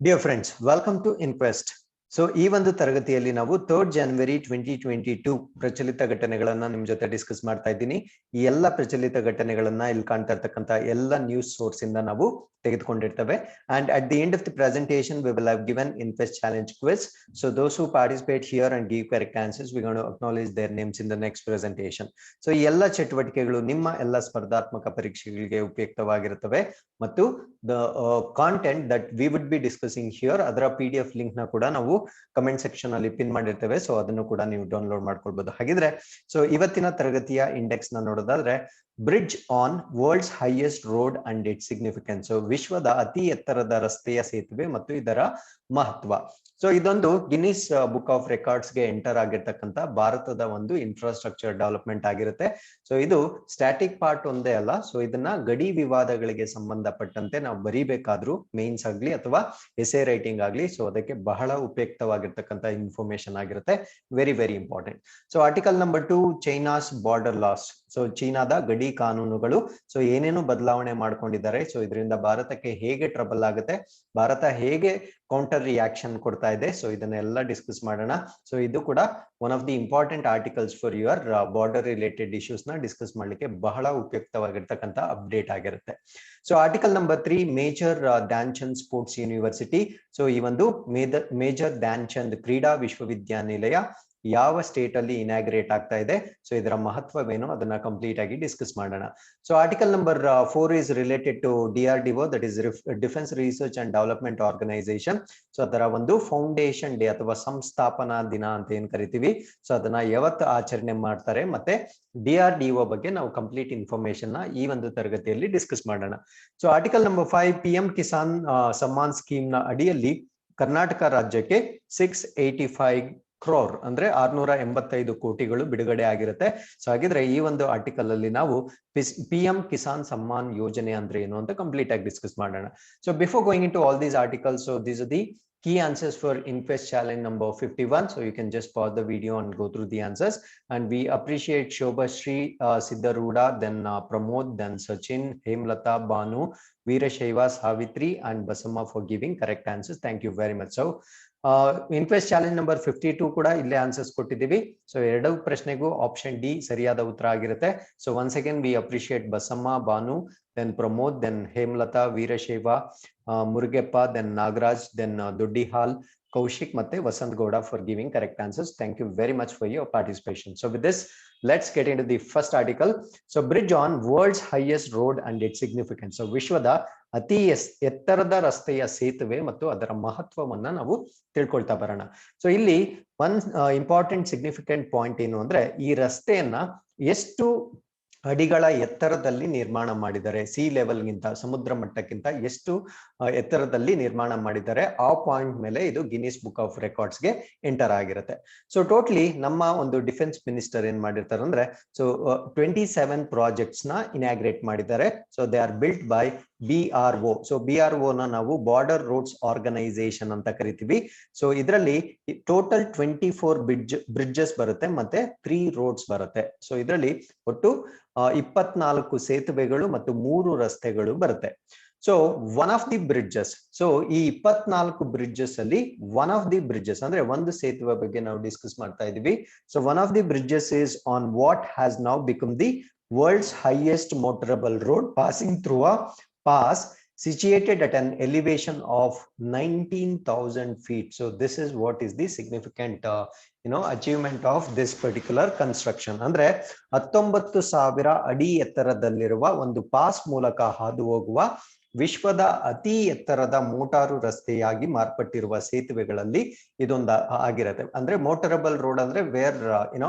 Dear friends, welcome to Inquest. So, ಈ ಒಂದು ತರಗತಿಯಲ್ಲಿ ನಾವು 3rd January 2022 ಪ್ರಚಲಿತ ಘಟನೆಗಳನ್ನ ನಿಮ್ಮ ಜೊತೆ ಡಿಸ್ಕಸ್ ಮಾಡ್ತಾ ಇದ್ದೀನಿ. ಈ ಎಲ್ಲ ಪ್ರಚಲಿತ ಘಟನೆಗಳನ್ನ ಇಲ್ಲಿ ಕಾಣ್ತಾ ಇರ್ತಕ್ಕಂತ ಎಲ್ಲ ನ್ಯೂಸ್ ಸೋರ್ಸ್ ಇಂದ ನಾವು ತೆಗೆದುಕೊಂಡಿರ್ತೇವೆ. And at the end of the presentation, we will have given Inquest challenge quiz. So, those who participate here and give correct answers, we're going to acknowledge their names in the next presentation. So, ಈ ಎಲ್ಲ ಚಟುವಟಿಕೆಗಳು ನಿಮ್ಮ ಎಲ್ಲ ಸ್ಪರ್ಧಾತ್ಮಕ ಪರೀಕ್ಷೆಗಳಿಗೆ ಉಪಯುಕ್ತವಾಗಿರುತ್ತವೆ ಮತ್ತು the content that we would be discussing here ಅದರ PDF link ನ ಕೂಡ ನಾವು ಕಮೆಂಟ್ ಸೆಕ್ಷನ್ ಅಲ್ಲಿ ಪಿನ್ ಮಾಡಿರ್ತೇವೆ. ಸೊ ಅದನ್ನು ಕೂಡ ನೀವು ಡೌನ್ಲೋಡ್ ಮಾಡ್ಕೊಳ್ಬಹುದು. ಹಾಗಿದ್ರೆ ಸೊ ಇವತ್ತಿನ ತರಗತಿಯ ಇಂಡೆಕ್ಸ್ ನ ನೋಡೋದಾದ್ರೆ bridge on world's highest road and its significance. ವಿಶ್ವದ ಅತಿ ಎತ್ತರದ ರಸ್ತೆಯ ಸೇತುವೆ ಮತ್ತು ಇದರ ಮಹತ್ವ. ಸೊ ಇದೊಂದು ಗಿನ್ನಿಸ್ ಬುಕ್ ಆಫ್ ರೆಕಾರ್ಡ್ಸ್ ಗೆ ಎಂಟರ್ ಆಗಿರ್ತಕ್ಕಂಥ ಭಾರತದ ಒಂದು ಇನ್ಫ್ರಾಸ್ಟ್ರಕ್ಚರ್ ಡೆವಲಪ್ಮೆಂಟ್ ಆಗಿರುತ್ತೆ. ಸೊ ಇದು ಸ್ಟ್ಯಾಟಿಕ್ ಪಾರ್ಟ್ ಒಂದೇ ಅಲ್ಲ. ಸೊ ಇದನ್ನ ಗಡಿ ವಿವಾದಗಳಿಗೆ ಸಂಬಂಧಪಟ್ಟಂತೆ ನಾವು ಬರೀಬೇಕಾದ್ರೂ ಮೇನ್ಸ್ ಆಗ್ಲಿ ಅಥವಾ ಎಸೆ ರೈಟಿಂಗ್ ಆಗ್ಲಿ ಸೊ ಅದಕ್ಕೆ ಬಹಳ ಉಪಯುಕ್ತವಾಗಿರ್ತಕ್ಕಂಥ ಇನ್ಫಾರ್ಮೇಶನ್ ಆಗಿರುತ್ತೆ. Very very important. So article number 2 China's border loss. So ಚೀನಾದ ಗಡಿ ಕಾನೂನುಗಳು. ಸೊ ಏನೇನು ಬದಲಾವಣೆ ಮಾಡ್ಕೊಂಡಿದ್ದಾರೆ, ಸೊ ಇದರಿಂದ ಭಾರತಕ್ಕೆ ಹೇಗೆ ಟ್ರಬಲ್ ಆಗುತ್ತೆ, ಭಾರತ ಹೇಗೆ ಕೌಂಟರ್ ರಿಯಾಕ್ಷನ್ ಕೊಡ್ತಾ ಇದೆ, ಸೊ ಇದನ್ನೆಲ್ಲ ಡಿಸ್ಕಸ್ ಮಾಡೋಣ. ಸೊ ಇದು ಕೂಡ one of the important articles for your border related issues ನ ಡಿಸ್ಕಸ್ ಮಾಡ್ಲಿಕ್ಕೆ ಬಹಳ ಉಪಯುಕ್ತವಾಗಿರ್ತಕ್ಕಂಥ ಅಪ್ಡೇಟ್ ಆಗಿರುತ್ತೆ. So article number 3 major Dhyan Chand sports university. So ಈ ಒಂದು ಮೇಜರ್ ಧ್ಯಾನ್ ಚಂದ್ ಕ್ರೀಡಾ ವಿಶ್ವವಿದ್ಯಾನಿಲಯ ಯಾವ ಸ್ಟೇಟ್ ಅಲ್ಲಿ ಇನಾಗ್ರೇಟ್ ಆಗ್ತಾ ಇದೆ, ಸೊ ಇದರ ಮಹತ್ವವೇನು ಅದನ್ನ ಕಂಪ್ಲೀಟ್ ಆಗಿ ಡಿಸ್ಕಸ್ ಮಾಡೋಣ. So article number 4 is related to DRDO, that is defence research and development organisation. So ಅದರ ಒಂದು ಫೌಂಡೇಶನ್ ಡೇ ಅಥವಾ ಸಂಸ್ಥಾಪನಾ ದಿನ ಅಂತ ಏನ್ ಕರಿತೀವಿ, ಸೊ ಅದನ್ನ ಯಾವತ್ತು ಆಚರಣೆ ಮಾಡ್ತಾರೆ ಮತ್ತೆ DRDO ಬಗ್ಗೆ ನಾವು ಕಂಪ್ಲೀಟ್ ಇನ್ಫಾರ್ಮೇಶನ್ ನ ಈ ಒಂದು ತರಗತಿಯಲ್ಲಿ ಡಿಸ್ಕಸ್ ಮಾಡೋಣ. So article number 5 PM Kisan Samman scheme ನ ಅಡಿಯಲ್ಲಿ ಕರ್ನಾಟಕ ರಾಜ್ಯಕ್ಕೆ 685 crore ಅಂದ್ರೆ 685 ಕೋಟಿಗಳು ಬಿಡುಗಡೆ ಆಗಿರುತ್ತೆ. ಸೊ ಹಾಗಿದ್ರೆ ಈ ಒಂದು ಆರ್ಟಿಕಲ್ ಅಲ್ಲಿ ನಾವು PM ಕಿಸಾನ್ ಸಮ್ಮಾನ್ ಯೋಜನೆ ಅಂದ್ರೆ ಏನು ಅಂತ ಕಂಪ್ಲೀಟ್ ಆಗಿ ಡಿಸ್ಕಸ್ ಮಾಡೋಣ. So before going into all these articles, so these are the key answers for Inquest challenge number 51. So you can just pause the video and go through the answers. And we appreciate Shobha Shri, Siddharuda, then Pramod, then Sachin, Hemlata, Banu, Veerashaiva, Savitri, and Basamma for giving correct answers. Thank you very much. So Inquest challenge number 52 ಕೂಡ ಇಲ್ಲೇ answers ಕೊಟ್ಟಿದ್ದೀವಿ. So ಎರಡು ಪ್ರಶ್ನೆಗೂ option D ಸರಿಯಾದ ಉತ್ತರ ಆಗಿರುತ್ತೆ. So once again we appreciate Basamma, Banu, then Pramod, then Hemlata, Veerashaiva, Murugappa, then Nagaraj, then Doddihal, Kaushik ಮತ್ತೆ Vasant Gowda for giving correct answers. Thank you very much for your participation. So with this, let's get into the first article. So bridge on world's highest road and its significance. So ವಿಶ್ವದ ಅತಿ ಎತ್ತರದ ರಸ್ತೆಯ ಸೇತುವೆ ಮತ್ತು ಅದರ ಮಹತ್ವವನ್ನ ನಾವು ತಿಳ್ಕೊಳ್ತಾ ಬರೋಣ. ಸೊ ಇಲ್ಲಿ ಒನ್ ಇಂಪಾರ್ಟೆಂಟ್ ಸಿಗ್ನಿಫಿಕೆಂಟ್ ಪಾಯಿಂಟ್ ಏನು ಅಂದ್ರೆ ಈ ರಸ್ತೆಯನ್ನ ಎಷ್ಟು ಅಡಿಗಳ ಎತ್ತರದಲ್ಲಿ ನಿರ್ಮಾಣ ಮಾಡಿದ್ದಾರೆ, ಸಿ ಲೆವೆಲ್ಗಿಂತ ಸಮುದ್ರ ಮಟ್ಟಕ್ಕಿಂತ ಎಷ್ಟು ಎತ್ತರದಲ್ಲಿ ನಿರ್ಮಾಣ ಮಾಡಿದ್ದಾರೆ, ಆ ಪಾಯಿಂಟ್ ಮೇಲೆ ಇದು ಗಿನ್ನಿಸ್ ಬುಕ್ ಆಫ್ ರೆಕಾರ್ಡ್ಸ್ ಗೆ ಎಂಟರ್ ಆಗಿರುತ್ತೆ. ಸೊ ಟೋಟಲಿ ನಮ್ಮ ಒಂದು ಡಿಫೆನ್ಸ್ ಮಿನಿಸ್ಟರ್ ಏನ್ ಮಾಡಿರ್ತಾರೆ ಅಂದ್ರೆ ಸೊ 27 ಪ್ರಾಜೆಕ್ಟ್ಸ್ ನ ಇನಾಗ್ರೇಟ್ ಮಾಡಿದ್ದಾರೆ. So they are built by BRO. So BRO ನ ನಾವು ಬಾರ್ಡರ್ ರೋಡ್ಸ್ ಆರ್ಗನೈಸೇಷನ್ ಅಂತ ಕರಿತೀವಿ. ಸೊ ಇದರಲ್ಲಿ ಟೋಟಲ್ 24 ಬ್ರಿಡ್ಜಸ್ ಬರುತ್ತೆ ಮತ್ತೆ 3 ರೋಡ್ಸ್ ಬರುತ್ತೆ. ಸೊ ಇದರಲ್ಲಿ ಒಟ್ಟು 24 ಸೇತುವೆಗಳು ಮತ್ತು 3 ರಸ್ತೆಗಳು ಬರುತ್ತೆ. So one of the bridges, so ಈ 24 ಬ್ರಿಡ್ಜಸ್ ಅಲ್ಲಿ ಒನ್ ಆಫ್ ದಿ ಬ್ರಿಡ್ಜಸ್ ಅಂದ್ರೆ ಒಂದು ಸೇತುವೆ ಬಗ್ಗೆ ನಾವು ಡಿಸ್ಕಸ್ ಮಾಡ್ತಾ ಇದೀವಿ. So one of the bridges is on what has now become the world's highest motorable road passing through a pass situated at an elevation of 19,000 feet. So this is what is the significant achievement of this particular construction. ಅಂದ್ರೆ 19,000 ಅಡಿ ಎತ್ತರದಲ್ಲಿರುವ ಒಂದು pass ಮೂಲಕ ಹಾದು ಹೋಗುವ ವಿಶ್ವದ ಅತಿ ಎತ್ತರದ motor ರಸ್ತೆಯಾಗಿ ಮಾರ್ಪಟ್ಟಿರುವ ಸೇತುವೆಗಳಲ್ಲಿ ಇದೊಂದು ಆಗಿರುತ್ತೆ. ಅಂದ್ರೆ ಮೋಟರಬಲ್ ರೋಡ್ ಅಂದ್ರೆ where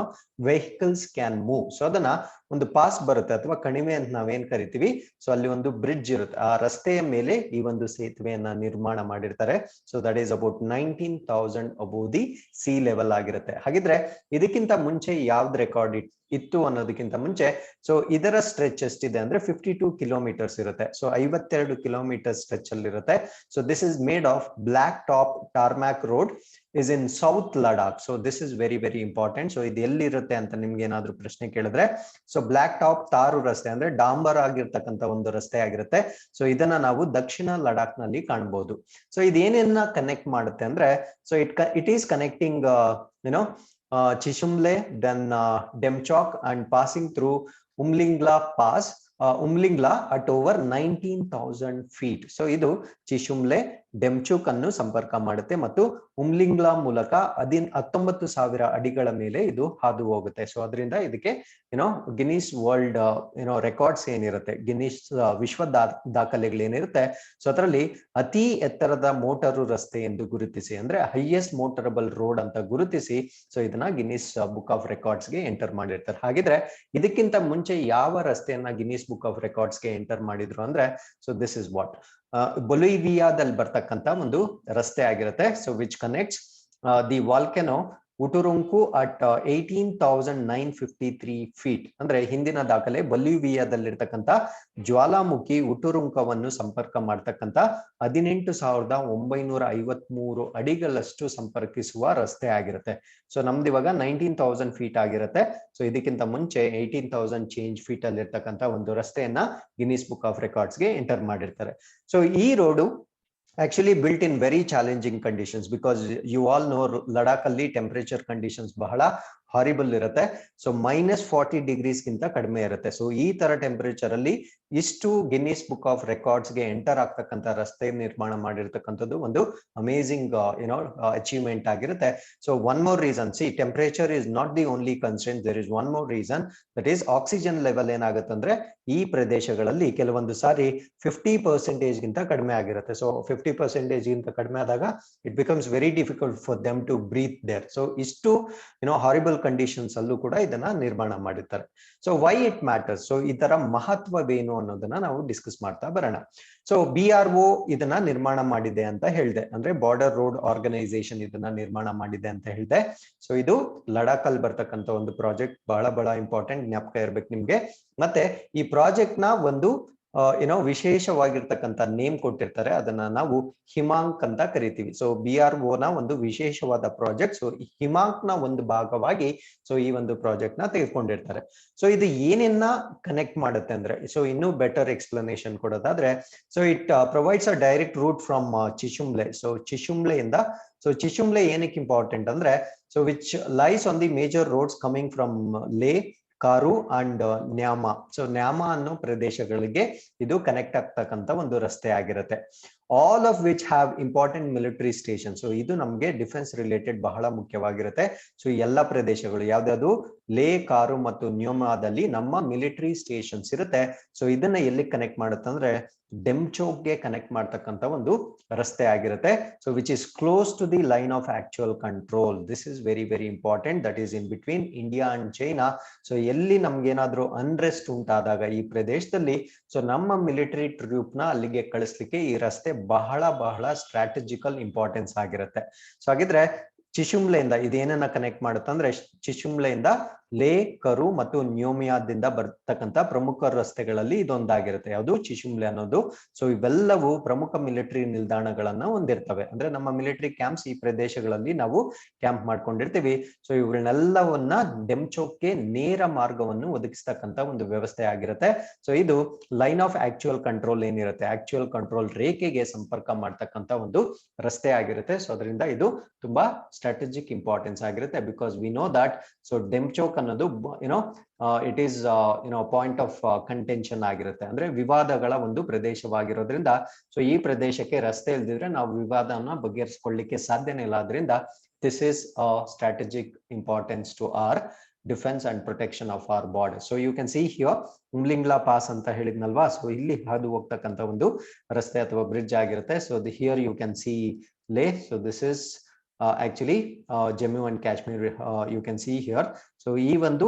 vehicles can move. So ಅದನ್ನ ಒಂದು ಪಾಸ್ ಬರುತ್ತೆ ಅಥವಾ ಕಣಿವೆ ಅಂತ ನಾವೇನ್ ಕರಿತೀವಿ. ಸೊ ಅಲ್ಲಿ ಒಂದು ಬ್ರಿಡ್ಜ್ ಇರುತ್ತೆ, ಆ ರಸ್ತೆಯ ಮೇಲೆ ಈ ಒಂದು ಸೇತುವೆಯನ್ನ ನಿರ್ಮಾಣ ಮಾಡಿರ್ತಾರೆ. So that is about 19,000 above the C level ಆಗಿರುತ್ತೆ. ಹಾಗಿದ್ರೆ ಇದಕ್ಕಿಂತ ಮುಂಚೆ ಯಾವ್ದು ರೆಕಾರ್ಡ್ ಇತ್ತು ಅನ್ನೋದಕ್ಕಿಂತ ಮುಂಚೆ ಸೊ ಇದರ ಸ್ಟ್ರೆಚ್ ಎಷ್ಟಿದೆ ಅಂದ್ರೆ 52 ಕಿಲೋಮೀಟರ್ಸ್ ಇರುತ್ತೆ. ಸೊ 52 ಕಿಲೋಮೀಟರ್ ಸ್ಟ್ರೆಚ್ ಅಲ್ಲಿ ಇರುತ್ತೆ. So this is made of black top tarmac road is in South Ladakh. So this is very very important. So ಇದು ಎಲ್ಲಿರುತ್ತೆ ಅಂತ ನಿಮ್ಗೆ ಏನಾದ್ರೂ ಪ್ರಶ್ನೆ ಕೇಳಿದ್ರೆ, ಸೊ ಸೊ ಬ್ಲಾಕ್ ಟಾಪ್ ತಾರು ರಸ್ತೆ ಅಂದ್ರೆ ಡಾಂಬರ್ ಆಗಿರ್ತಕ್ಕಂಥ ಒಂದು ರಸ್ತೆ ಆಗಿರುತ್ತೆ. ಸೊ ಇದನ್ನ ನಾವು ದಕ್ಷಿಣ ಲಡಾಖ್ ನಲ್ಲಿ ಕಾಣಬಹುದು. ಸೊ ಇದೇನೇನ ಕನೆಕ್ಟ್ ಮಾಡುತ್ತೆ ಅಂದ್ರೆ so it is connecting Chishumle, then Demchok, and passing through Umlingla Pass, Umlingla at over 19,000 feet. So ಇದು ಚಿಶುಮ್ಲೆ ಡೆಮ್ಚುಕ್ ಅನ್ನು ಸಂಪರ್ಕ ಮಾಡುತ್ತೆ ಮತ್ತು ಉಮ್ಲಿಂಗ್ಲಾ ಮೂಲಕ 19,000 ಅಡಿಗಳ ಮೇಲೆ ಇದು ಹಾದು ಹೋಗುತ್ತೆ. ಸೊ ಅದರಿಂದ ಇದಕ್ಕೆ ಗಿನ್ನಿಸ್ ವರ್ಲ್ಡ್ ರೆಕಾರ್ಡ್ಸ್ ಏನಿರುತ್ತೆ, ಗಿನ್ನಿಸ್ ವಿಶ್ವ ದಾಖಲೆಗಳು ಏನಿರುತ್ತೆ, ಸೊ ಅದರಲ್ಲಿ ಅತಿ ಎತ್ತರದ ಮೋಟಾರು ರಸ್ತೆ ಎಂದು ಗುರುತಿಸಿ, ಅಂದ್ರೆ ಹೈಯೆಸ್ಟ್ ಮೋಟರಬಲ್ ರೋಡ್ ಅಂತ ಗುರುತಿಸಿ ಸೊ ಇದನ್ನ ಗಿನ್ನಿಸ್ ಬುಕ್ ಆಫ್ ರೆಕಾರ್ಡ್ಸ್ ಗೆ ಎಂಟರ್ ಮಾಡಿರ್ತಾರೆ. ಹಾಗಿದ್ರೆ ಇದಕ್ಕಿಂತ ಮುಂಚೆ ಯಾವ ರಸ್ತೆಯನ್ನ ಗಿನ್ನಿಸ್ ಬುಕ್ ಆಫ್ ರೆಕಾರ್ಡ್ಸ್ ಗೆ ಎಂಟರ್ ಮಾಡಿದ್ರು ಅಂದ್ರೆ ಸೊ ದಿಸ್ ಇಸ್ ವಾಟ್ ಬೊಲಿವಿಯಾದಲ್ಲಿ ಬರ್ತಕ್ಕಂತ ಒಂದು ರಸ್ತೆ ಆಗಿರುತ್ತೆ. So which connects the volcano Uturuncu at 18,953 feet. ಅಂದ್ರೆ ಹಿಂದಿನ ದಾಖಲೆ ಬೊಲಿವಿಯಾದಲ್ಲಿರ್ತಕ್ಕಂಥ ಜ್ವಾಲಾಮುಖಿ ಉಟುರುಂಕವನ್ನು ಸಂಪರ್ಕ ಮಾಡ್ತಕ್ಕಂಥ 18,953 ಅಡಿಗಳಷ್ಟು ಸಂಪರ್ಕಿಸುವ ರಸ್ತೆ ಆಗಿರುತ್ತೆ. ಸೊ ನಮ್ದು ಇವಾಗ 19,000 ಫೀಟ್ ಆಗಿರುತ್ತೆ. ಸೊ ಇದಕ್ಕಿಂತ ಮುಂಚೆ 18,000 ಚೇಂಜ್ ಫೀಟ್ ಅಲ್ಲಿ ಇರ್ತಕ್ಕಂಥ ಒಂದು ರಸ್ತೆಯನ್ನ ಗಿನ್ನಿಸ್ ಬುಕ್ ಆಫ್ ರೆಕಾರ್ಡ್ಸ್ ಗೆ ಎಂಟರ್ ಮಾಡಿರ್ತಾರೆ. ಸೊ ಈ road actually built in very challenging conditions because you all know Ladakh alli temperature conditions bahala horrible ಇರುತ್ತೆ. ಸೊ -40 ಡಿಗ್ರೀಸ್ ಗಿಂತ ಕಡಿಮೆ ಇರುತ್ತೆ. ಸೊ ಈ ತರ ಟೆಂಪರೇಚರ್ ಅಲ್ಲಿ ಇಷ್ಟು ಗಿನ್ನಿಸ್ ಬುಕ್ ಆಫ್ ರೆಕಾರ್ಡ್ಸ್ ಗೆ ಎಂಟರ್ ಆಗ್ತಕ್ಕಂಥ ರಸ್ತೆ ನಿರ್ಮಾಣ ಮಾಡಿರ್ತಕ್ಕಂಥದ್ದು ಒಂದು ಅಮೇಸಿಂಗ್ ಅಚೀವ್ಮೆಂಟ್ ಆಗಿರುತ್ತೆ. So one more reason, see temperature is not the only constraint, there is one more reason, that is oxygen level ಏನಾಗುತ್ತೆ ಅಂದ್ರೆ ಈ ಪ್ರದೇಶಗಳಲ್ಲಿ ಕೆಲವೊಂದು ಸಾರಿ 50% ಗಿಂತ ಕಡಿಮೆ ಆಗಿರುತ್ತೆ. ಸೊ 50% ಗಿಂತ ಕಡಿಮೆ ಆದಾಗ it becomes very difficult for them to breathe there. So ಇಷ್ಟು ಹಾರಿಬಲ್ ಕಂಡೀಷನ್ಸ್ ಅಲ್ಲೂ ಕೂಡ ಇದನ್ನ ನಿರ್ಮಾಣ ಮಾಡಿರ್ತಾರೆ. So why it matters, so ಈ ತರ ಮಹತ್ವವೇನು ಅನ್ನೋದನ್ನ ನಾವು ಡಿಸ್ಕಸ್ ಮಾಡ್ತಾ ಬರೋಣ. ಸೊ BRO ಇದನ್ನ ನಿರ್ಮಾಣ ಮಾಡಿದೆ ಅಂತ ಹೇಳಿದೆ, ಅಂದ್ರೆ ಬಾರ್ಡರ್ ರೋಡ್ ಆರ್ಗನೈಸೇಷನ್ ಇದನ್ನ ನಿರ್ಮಾಣ ಮಾಡಿದೆ ಅಂತ ಹೇಳಿದೆ. ಸೊ ಇದು ಲಡಾಖ್ ಅಲ್ಲಿ ಬರ್ತಕ್ಕಂಥ ಒಂದು ಪ್ರಾಜೆಕ್ಟ್, ಬಹಳ ಇಂಪಾರ್ಟೆಂಟ್, ಜ್ಞಾಪಕ ಇರ್ಬೇಕು ನಿಮ್ಗೆ. ಮತ್ತೆ ಈ ಪ್ರಾಜೆಕ್ಟ್ ನ ಒಂದು ವಿಶೇಷವಾಗಿರ್ತಕ್ಕಂಥ ನೇಮ್ ಕೊಟ್ಟಿರ್ತಾರೆ, ಅದನ್ನ ನಾವು ಹಿಮಾಂಕ್ ಅಂತ ಕರಿತೀವಿ. ಸೊ BRO ನ ಒಂದು ವಿಶೇಷವಾದ ಪ್ರಾಜೆಕ್ಟ್. ಸೊ ಹಿಮಾಂಕ್ ನ ಒಂದು ಭಾಗವಾಗಿ ಸೊ ಈ ಒಂದು ಪ್ರಾಜೆಕ್ಟ್ ನ ತೆಗೆದುಕೊಂಡಿರ್ತಾರೆ. ಸೊ ಇದು ಏನೇನ ಕನೆಕ್ಟ್ ಮಾಡುತ್ತೆ ಅಂದ್ರೆ, ಸೊ ಇನ್ನೂ ಬೆಟರ್ ಎಕ್ಸ್ಪ್ಲನೇಷನ್ ಕೊಡೋದಾದ್ರೆ, so it provides a direct route from Chisumle. So ಚಿಶುಮ್ಲೆಯಿಂದ, ಸೊ ಚಿಶುಮ್ಲೆ ಏನಕ್ಕೆ ಇಂಪಾರ್ಟೆಂಟ್ ಅಂದ್ರೆ, so which lies on the major roads coming from Leh, Karu and Nyoma. So Nyoma ಅನ್ನೋ ಪ್ರದೇಶಗಳಿಗೆ ಇದು ಕನೆಕ್ಟ್ ಆಗ್ತಕ್ಕಂಥ ಒಂದು ರಸ್ತೆ ಆಗಿರುತ್ತೆ. All of which have important military station. So ಇದು ನಮ್ಗೆ ಡಿಫೆನ್ಸ್ ರಿಲೇಟೆಡ್ ಬಹಳ ಮುಖ್ಯವಾಗಿರುತ್ತೆ. ಸೊ ಎಲ್ಲ ಪ್ರದೇಶಗಳು ಯಾವ್ದಾದ್ರು ಲೇ, ಕಾರು ಮತ್ತು ನ್ಯೋಮಾದಲ್ಲಿ ನಮ್ಮ ಮಿಲಿಟರಿ ಸ್ಟೇಷನ್ಸ್ ಇರುತ್ತೆ. ಸೊ ಇದನ್ನ ಎಲ್ಲಿ ಕನೆಕ್ಟ್ ಮಾಡುತ್ತೆ ಅಂದ್ರೆ ಡೆಮ್ಚೋಕ್ ಗೆ ಕನೆಕ್ಟ್ ಮಾಡ್ತಕ್ಕಂಥ ಒಂದು ರಸ್ತೆ ಆಗಿರುತ್ತೆ. So which is close to the line of actual control. This is very important, that is in between India and China. So ಎಲ್ಲಿ ನಮ್ಗೇನಾದ್ರೂ ಅನ್ರೆಸ್ಟ್ ಉಂಟಾದಾಗ ಈ ಪ್ರದೇಶದಲ್ಲಿ, ಸೊ ನಮ್ಮ ಮಿಲಿಟರಿ ಟ್ರೂಪ್ ನ ಅಲ್ಲಿಗೆ ಕಳಿಸ್ಲಿಕ್ಕೆ ಈ ರಸ್ತೆ ಬಹಳ ಸ್ಟ್ರಾಟಜಿಕಲ್ ಇಂಪಾರ್ಟೆನ್ಸ್ ಆಗಿರುತ್ತೆ. ಸೊ ಹಾಗಿದ್ರೆ ಚಿಶುಮ್ಲೆಯಿಂದ ಇದೇನನ್ನ ಕನೆಕ್ಟ್ ಮಾಡುತ್ತೆ ಅಂದ್ರೆ, ಚಿಶುಮ್ಲೆಯಿಂದ ಲೇ, ಕರು ಮತ್ತು ನ್ಯೋಮಿಯಾದಿಂದ ಬರ್ತಕ್ಕಂಥ ಪ್ರಮುಖ ರಸ್ತೆಗಳಲ್ಲಿ ಇದೊಂದಾಗಿರುತ್ತೆ. ಯಾವುದು ಚಿಶುಮ್ಲೆ ಅನ್ನೋದು. ಸೊ ಇವೆಲ್ಲವೂ ಪ್ರಮುಖ ಮಿಲಿಟರಿ ನಿಲ್ದಾಣಗಳನ್ನ ಹೊಂದಿರ್ತವೆ. ಅಂದ್ರೆ ನಮ್ಮ ಮಿಲಿಟರಿ ಕ್ಯಾಂಪ್ಸ್ ಈ ಪ್ರದೇಶಗಳಲ್ಲಿ ನಾವು ಕ್ಯಾಂಪ್ ಮಾಡ್ಕೊಂಡಿರ್ತೀವಿ. ಸೊ ಇವುಗಳನ್ನೆಲ್ಲವನ್ನ ಡೆಮ್ಚೋಕ್ಗೆ ನೇರ ಮಾರ್ಗವನ್ನು ಒದಗಿಸ್ತಕ್ಕಂಥ ಒಂದು ವ್ಯವಸ್ಥೆ ಆಗಿರುತ್ತೆ. ಸೊ ಇದು ಲೈನ್ ಆಫ್ ಆಕ್ಚುಯಲ್ ಕಂಟ್ರೋಲ್ ಏನಿರುತ್ತೆ, ಆಕ್ಚುಯಲ್ ಕಂಟ್ರೋಲ್ ರೇಖೆಗೆ ಸಂಪರ್ಕ ಮಾಡ್ತಕ್ಕಂಥ ಒಂದು ರಸ್ತೆ ಆಗಿರುತ್ತೆ. ಸೊ ಅದರಿಂದ ಇದು ತುಂಬಾ ಸ್ಟ್ರಾಟಜಿಕ್ ಇಂಪಾರ್ಟೆನ್ಸ್ ಆಗಿರುತ್ತೆ. Because we know that so Demchok ಅನ್ನೋದು it is point of contention ಆಗಿರುತ್ತೆ, ಅಂದ್ರೆ ವಿವಾದಗಳ ಒಂದು ಪ್ರದೇಶವಾಗಿರೋದ್ರಿಂದ. ಸೊ ಈ ಪ್ರದೇಶಕ್ಕೆ ರಸ್ತೆ ಇಲ್ದಿದ್ರೆ ನಾವು ವಿವಾದನ ಬಗೆಹರಿಸಿಕೊಳ್ಳಿಕ್ಕೆ ಸಾಧ್ಯನೇ ಇಲ್ಲ. ಆದ್ರಿಂದ this is strategic importance to our defence and protection of our border. So you can see here Umlingla pass ಅಂತ ಹೇಳಿದ್ನಲ್ವಾ. ಸೊ ಇಲ್ಲಿ ಹಾದು ಹೋಗ್ತಕ್ಕಂಥ ಒಂದು ರಸ್ತೆ ಅಥವಾ ಬ್ರಿಡ್ಜ್ ಆಗಿರುತ್ತೆ. So here you can see Leh. So this is actually Jammu and Kashmir, you can see here. So ಈ ಒಂದು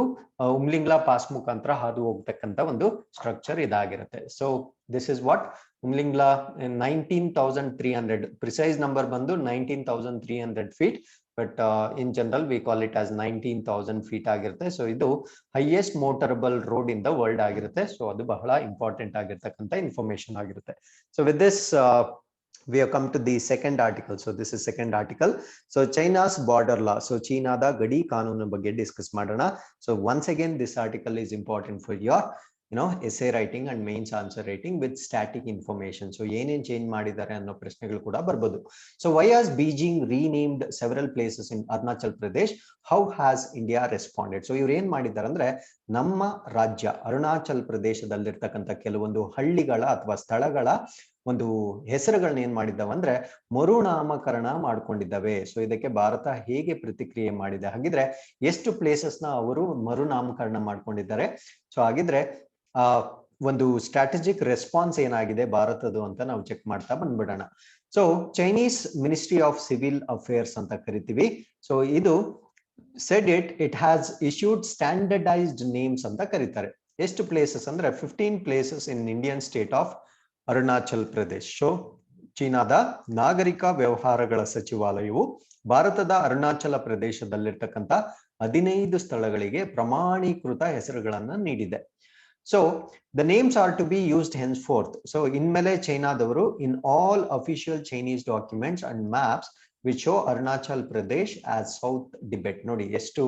ಉಮ್ಲಿಂಗ್ಲಾ ಪಾಸ್ ಮುಖಾಂತರ ಹಾದು ಹೋಗ್ತಕ್ಕಂಥ ಒಂದು ಸ್ಟ್ರಕ್ಚರ್ ಇದಾಗಿರುತ್ತೆ. So this is what Umlingla 19,300, precise number ಬಂದು 19,300 feet, but in general we call it as 19,000 feet ಆಗಿರುತ್ತೆ. So ಇದು highest motorable road in the world ಆಗಿರುತ್ತೆ. ಸೊ ಅದು ಬಹಳ ಇಂಪಾರ್ಟೆಂಟ್ ಆಗಿರ್ತಕ್ಕಂಥ ಇನ್ಫಾರ್ಮೇಶನ್ ಆಗಿರುತ್ತೆ. So with this we have come to the second article. So this is second article. So China's border law. So Chinaದ ಗಡಿ ಕಾನೂನು ಬಗ್ಗೆ ಡಿಸ್ಕಸ್ ಮಾಡೋಣ. So once again this article is important for your essay writing and mains answer writing with static information. So ಏನೇನ್ change ಮಾಡಿದ್ದಾರೆ ಅನ್ನೋ ಪ್ರಶ್ನೆಗಳು ಕೂಡ ಬರ್ಬೋದು. So why has Beijing renamed several places in Arunachal Pradesh? How has India responded? So ಇವ್ರು ಏನ್ ಮಾಡಿದ್ದಾರೆ ಅಂದ್ರೆ ನಮ್ಮ ರಾಜ್ಯ ಅರುಣಾಚಲ್ ಪ್ರದೇಶದಲ್ಲಿರ್ತಕ್ಕಂಥ ಕೆಲವೊಂದು ಹಳ್ಳಿಗಳ ಅಥವಾ ಸ್ಥಳಗಳ ಒಂದು ಹೆಸರುಗಳನ್ನ ಏನ್ ಮಾಡಿದ್ದಾವೆ ಅಂದ್ರೆ ಮರುನಾಮಕರಣ ಮಾಡ್ಕೊಂಡಿದ್ದಾವೆ. ಸೊ ಇದಕ್ಕೆ ಭಾರತ ಹೇಗೆ ಪ್ರತಿಕ್ರಿಯೆ ಮಾಡಿದೆ, ಹಾಗಿದ್ರೆ ಎಷ್ಟು ಪ್ಲೇಸಸ್ ನ ಅವರು ಮರುನಾಮಕರಣ ಮಾಡ್ಕೊಂಡಿದ್ದಾರೆ, ಸೊ ಹಾಗಿದ್ರೆ ಒಂದು ಸ್ಟ್ರಾಟಜಿಕ್ ರೆಸ್ಪಾನ್ಸ್ ಏನಾಗಿದೆ ಭಾರತದ್ದು ಅಂತ ನಾವು ಚೆಕ್ ಮಾಡ್ತಾ ಬಂದ್ಬಿಡೋಣ. So Chinese ministry of civil affairs ಅಂತ ಕರಿತೀವಿ. ಸೊ ಇದು said it has issued standardized names ಅಂತ ಕರೀತಾರೆ. ಎಷ್ಟು ಪ್ಲೇಸಸ್ ಅಂದ್ರೆ 15 places in Indian state of Arunachal Pradesh. So ಚೀನಾದ ನಾಗರಿಕ ವ್ಯವಹಾರಗಳ ಸಚಿವಾಲಯವು ಭಾರತದ ಅರುಣಾಚಲ ಪ್ರದೇಶದಲ್ಲಿರ್ತಕ್ಕಂಥ 15 ಸ್ಥಳಗಳಿಗೆ ಪ್ರಮಾಣೀಕೃತ ಹೆಸರುಗಳನ್ನ ನೀಡಿದೆ. So the names are to be used henceforth. So ಇನ್ಮೇಲೆ ಚೈನಾದವರು in all official Chinese documents and maps which show Arunachal Pradesh as South Tibet. ನೋಡಿ ಎಷ್ಟು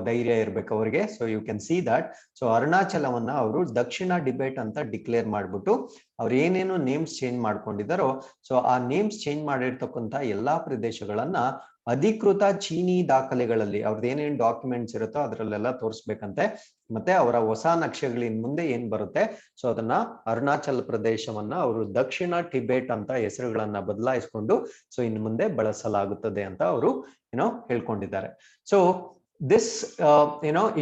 ಧೈರ್ಯ ಇರ್ಬೇಕು ಅವ್ರಿಗೆ. So you can see that. So ಅರುಣಾಚಲವನ್ನ ಅವರು ದಕ್ಷಿಣ ಟಿಬೆಟ್ ಅಂತ ಡಿಕ್ಲೇರ್ ಮಾಡ್ಬಿಟ್ಟು ಅವ್ರು ಏನೇನು ನೇಮ್ಸ್ ಚೇಂಜ್ ಮಾಡ್ಕೊಂಡಿದ್ದಾರೋ ಸೊ ಆ ನೇಮ್ಸ್ ಚೇಂಜ್ ಮಾಡಿರ್ತಕ್ಕಂಥ ಎಲ್ಲಾ ಪ್ರದೇಶಗಳನ್ನ ಅಧಿಕೃತ ಚೀನಿ ದಾಖಲೆಗಳಲ್ಲಿ ಅವ್ರದ್ದು ಏನೇನು ಡಾಕ್ಯುಮೆಂಟ್ಸ್ ಇರುತ್ತೋ ಅದರಲ್ಲೆಲ್ಲ ತೋರಿಸ್ಬೇಕಂತೆ. ಮತ್ತೆ ಅವರ ಹೊಸ ನಕ್ಷೆಗಳಿನ್ ಮುಂದೆ ಏನ್ ಬರುತ್ತೆ ಸೊ ಅದನ್ನ ಅರುಣಾಚಲ್ ಪ್ರದೇಶವನ್ನ ಅವರು ದಕ್ಷಿಣ ಟಿಬೆಟ್ ಅಂತ ಹೆಸರುಗಳನ್ನ ಬದಲಾಯಿಸ್ಕೊಂಡು ಸೊ ಇನ್ನು ಮುಂದೆ ಬಳಸಲಾಗುತ್ತದೆ ಅಂತ ಅವರು ಹೇಳ್ಕೊಂಡಿದ್ದಾರೆ. So this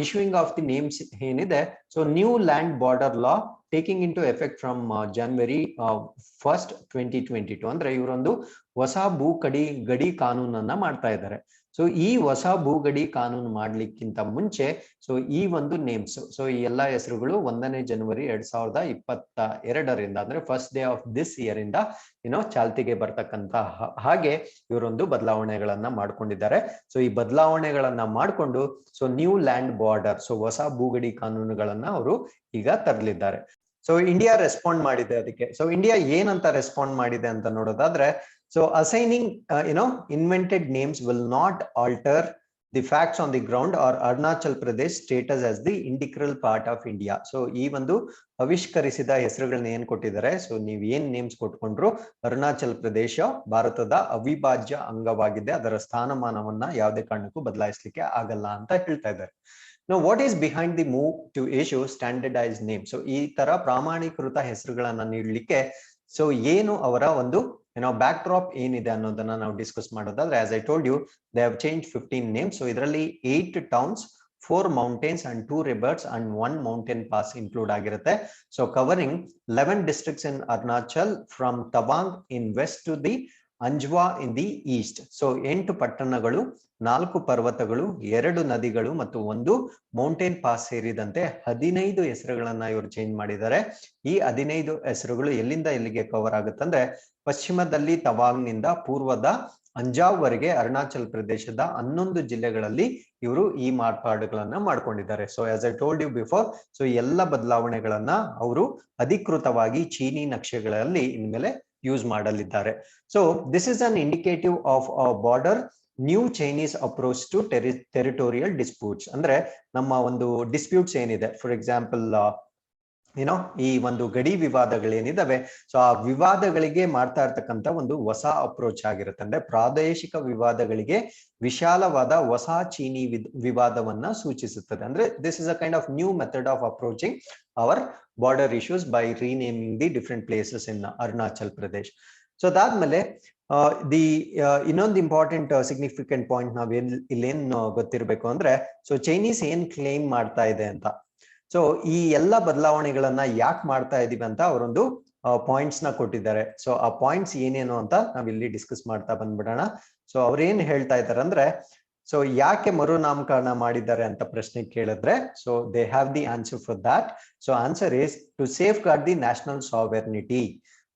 issuing of the names ಏನಿದೆ, so new land border law taking into effect from January 1st 2022 ಅಂದ್ರೆ ಇವರೊಂದು ಹೊಸ ಗಡಿ ಕಾನೂನನ್ನ ಮಾಡ್ತಾ ಇದ್ದಾರೆ. ಸೊ ಈ ಹೊಸ ಭೂಗಡಿ ಕಾನೂನು ಮಾಡ್ಲಿಕ್ಕಿಂತ ಮುಂಚೆ ಸೊ ಈ ಒಂದು ನೇಮ್ಸ್, ಸೊ ಈ ಎಲ್ಲಾ ಹೆಸರುಗಳು 1ನೇ ಜನವರಿ 2022 ಅಂದ್ರೆ first day of this year ಇಂದ ಚಾಲ್ತಿಗೆ ಬರ್ತಕ್ಕಂತ ಹಾಗೆ ಇವರೊಂದು ಬದಲಾವಣೆಗಳನ್ನ ಮಾಡ್ಕೊಂಡಿದ್ದಾರೆ. ಸೊ ಈ ಬದಲಾವಣೆಗಳನ್ನ ಮಾಡ್ಕೊಂಡು so new land border, so ಹೊಸ ಭೂಗಡಿ ಕಾನೂನುಗಳನ್ನ ಅವರು ಈಗ ತರಲಿದ್ದಾರೆ. ಸೊ ಇಂಡಿಯಾ ರೆಸ್ಪಾಂಡ್ ಮಾಡಿದೆ ಅದಕ್ಕೆ. ಸೊ ಇಂಡಿಯಾ ಏನಂತ ರೆಸ್ಪಾಂಡ್ ಮಾಡಿದೆ ಅಂತ ನೋಡೋದಾದ್ರೆ, so assigning invented names will not alter the facts on the ground or Arunachal Pradesh status as the integral part of India. So ಈ ಒಂದು ಆವಿಷ್ಕರಿಸಿದ ಹೆಸರುಗಳನ್ನ ಏನ್ ಕೊಟ್ಟಿದ್ದಾರೆ, ಸೊ ನೀವು ಏನ್ ನೇಮ್ಸ್ ಕೊಟ್ಕೊಂಡ್ರು ಅರುಣಾಚಲ್ ಪ್ರದೇಶ ಭಾರತದ ಅವಿಭಾಜ್ಯ ಅಂಗವಾಗಿದೆ, ಅದರ ಸ್ಥಾನಮಾನವನ್ನ ಯಾವುದೇ ಕಾರಣಕ್ಕೂ ಬದಲಾಯಿಸಲಿಕ್ಕೆ ಆಗಲ್ಲ ಅಂತ ಹೇಳ್ತಾ ಇದ್ದಾರೆ. Now what is behind the move to issue standardized names? So ಈ ತರ ಪ್ರಾಮಾಣೀಕೃತ ಹೆಸರುಗಳನ್ನ ನೀಡಲಿಕ್ಕೆ ಸೊ ಏನು ಅವರ ಒಂದು ಬ್ಯಾಕ್ ಡ್ರಾಪ್ ಏನಿದೆ ಅನ್ನೋದನ್ನ ನಾವು ಡಿಸ್ಕಸ್ ಮಾಡೋದಾದ್ರೆ, as I told you, they have changed 15 names. So ಇದರಲ್ಲಿ 8 towns, 4 mountains and 2 rivers and 1 mountain pass include ಆಗಿರುತ್ತೆ. So covering 11 districts in Arunachal from Tawang in west to the Anjaw in the east. So 8 ಪಟ್ಟಣಗಳು, 4 ಪರ್ವತಗಳು, 2 ನದಿಗಳು ಮತ್ತು 1 mountain pass ಸೇರಿದಂತೆ 15 ಹೆಸರುಗಳನ್ನ ಇವರು change ಮಾಡಿದ್ದಾರೆ. ಈ 15 ಹೆಸರುಗಳು ಎಲ್ಲಿಂದ ಎಲ್ಲಿಗೆ ಕವರ್ ಆಗುತ್ತಂದ್ರೆ, ಪಶ್ಚಿಮದಲ್ಲಿ ತವಾಂಗ್ ನಿಂದ ಪೂರ್ವದ ಅಂಜಾವ್ ವರೆಗೆ ಅರುಣಾಚಲ್ ಪ್ರದೇಶದ 11 ಜಿಲ್ಲೆಗಳಲ್ಲಿ ಇವರು ಈ ಮಾರ್ಪಾಡುಗಳನ್ನ ಮಾಡ್ಕೊಂಡಿದ್ದಾರೆ. So as I told you before, so ಎಲ್ಲ ಬದಲಾವಣೆಗಳನ್ನ ಅವರು ಅಧಿಕೃತವಾಗಿ ಚೀನಿ ನಕ್ಷೆಗಳಲ್ಲಿ ಇನ್ಮೇಲೆ ಯೂಸ್ ಮಾಡಲಿದ್ದಾರೆ. So this is an indicative of a border new Chinese approach to territorial disputes. ಅಂದ್ರೆ ನಮ್ಮ ಒಂದು ಡಿಸ್ಪ್ಯೂಟ್ಸ್ ಏನಿದೆ, ಫಾರ್ ಎಕ್ಸಾಂಪಲ್ ಈ ಒಂದು ಗಡಿ ವಿವಾದಗಳೇನಿದಾವೆ, ಸೊ ಆ ವಿವಾದಗಳಿಗೆ ಮಾಡ್ತಾ ಇರ್ತಕ್ಕಂಥ ಒಂದು ಹೊಸ ಅಪ್ರೋಚ್ ಆಗಿರುತ್ತೆ. ಅಂದ್ರೆ ಪ್ರಾದೇಶಿಕ ವಿವಾದಗಳಿಗೆ ವಿಶಾಲವಾದ ಹೊಸ ಚೀನಿ ವಿವಾದವನ್ನ ಸೂಚಿಸುತ್ತದೆ. ಅಂದ್ರೆ this is a kind of new method of approaching our border issues by renaming the different places in Arunachal Pradesh. So ಅದಾದ್ಮೇಲೆ ಇನ್ನೊಂದು ಇಂಪಾರ್ಟೆಂಟ್ ಸಿಗ್ನಿಫಿಕೆಂಟ್ ಪಾಯಿಂಟ್ ನಾವ್ ಇಲ್ಲೇನ್ ಗೊತ್ತಿರ್ಬೇಕು ಅಂದ್ರೆ, ಸೊ ಚೈನೀಸ್ ಏನ್ ಕ್ಲೇಮ್ ಮಾಡ್ತಾ ಇದೆ ಅಂತ. ಸೊ ಈ ಎಲ್ಲಾ ಬದಲಾವಣೆಗಳನ್ನ ಯಾಕೆ ಮಾಡ್ತಾ ಇದೀವಿ ಅಂತ ಅವರೊಂದು ಪಾಯಿಂಟ್ಸ್ ನ ಕೊಟ್ಟಿದ್ದಾರೆ. ಸೊ ಆ ಪಾಯಿಂಟ್ಸ್ ಏನೇನು ಅಂತ ನಾವಿಲ್ಲಿ ಡಿಸ್ಕಸ್ ಮಾಡ್ತಾ ಬಂದ್ಬಿಡೋಣ. ಸೊ ಅವ್ರೇನ್ ಹೇಳ್ತಾ ಇದ್ದಾರೆ ಅಂದ್ರೆ, ಸೊ ಯಾಕೆ ಮರುನಾಮಕರಣ ಮಾಡಿದ್ದಾರೆ ಅಂತ ಪ್ರಶ್ನೆ ಕೇಳಿದ್ರೆ, so they have the answer for that. So answer is to safeguard the national sovereignty,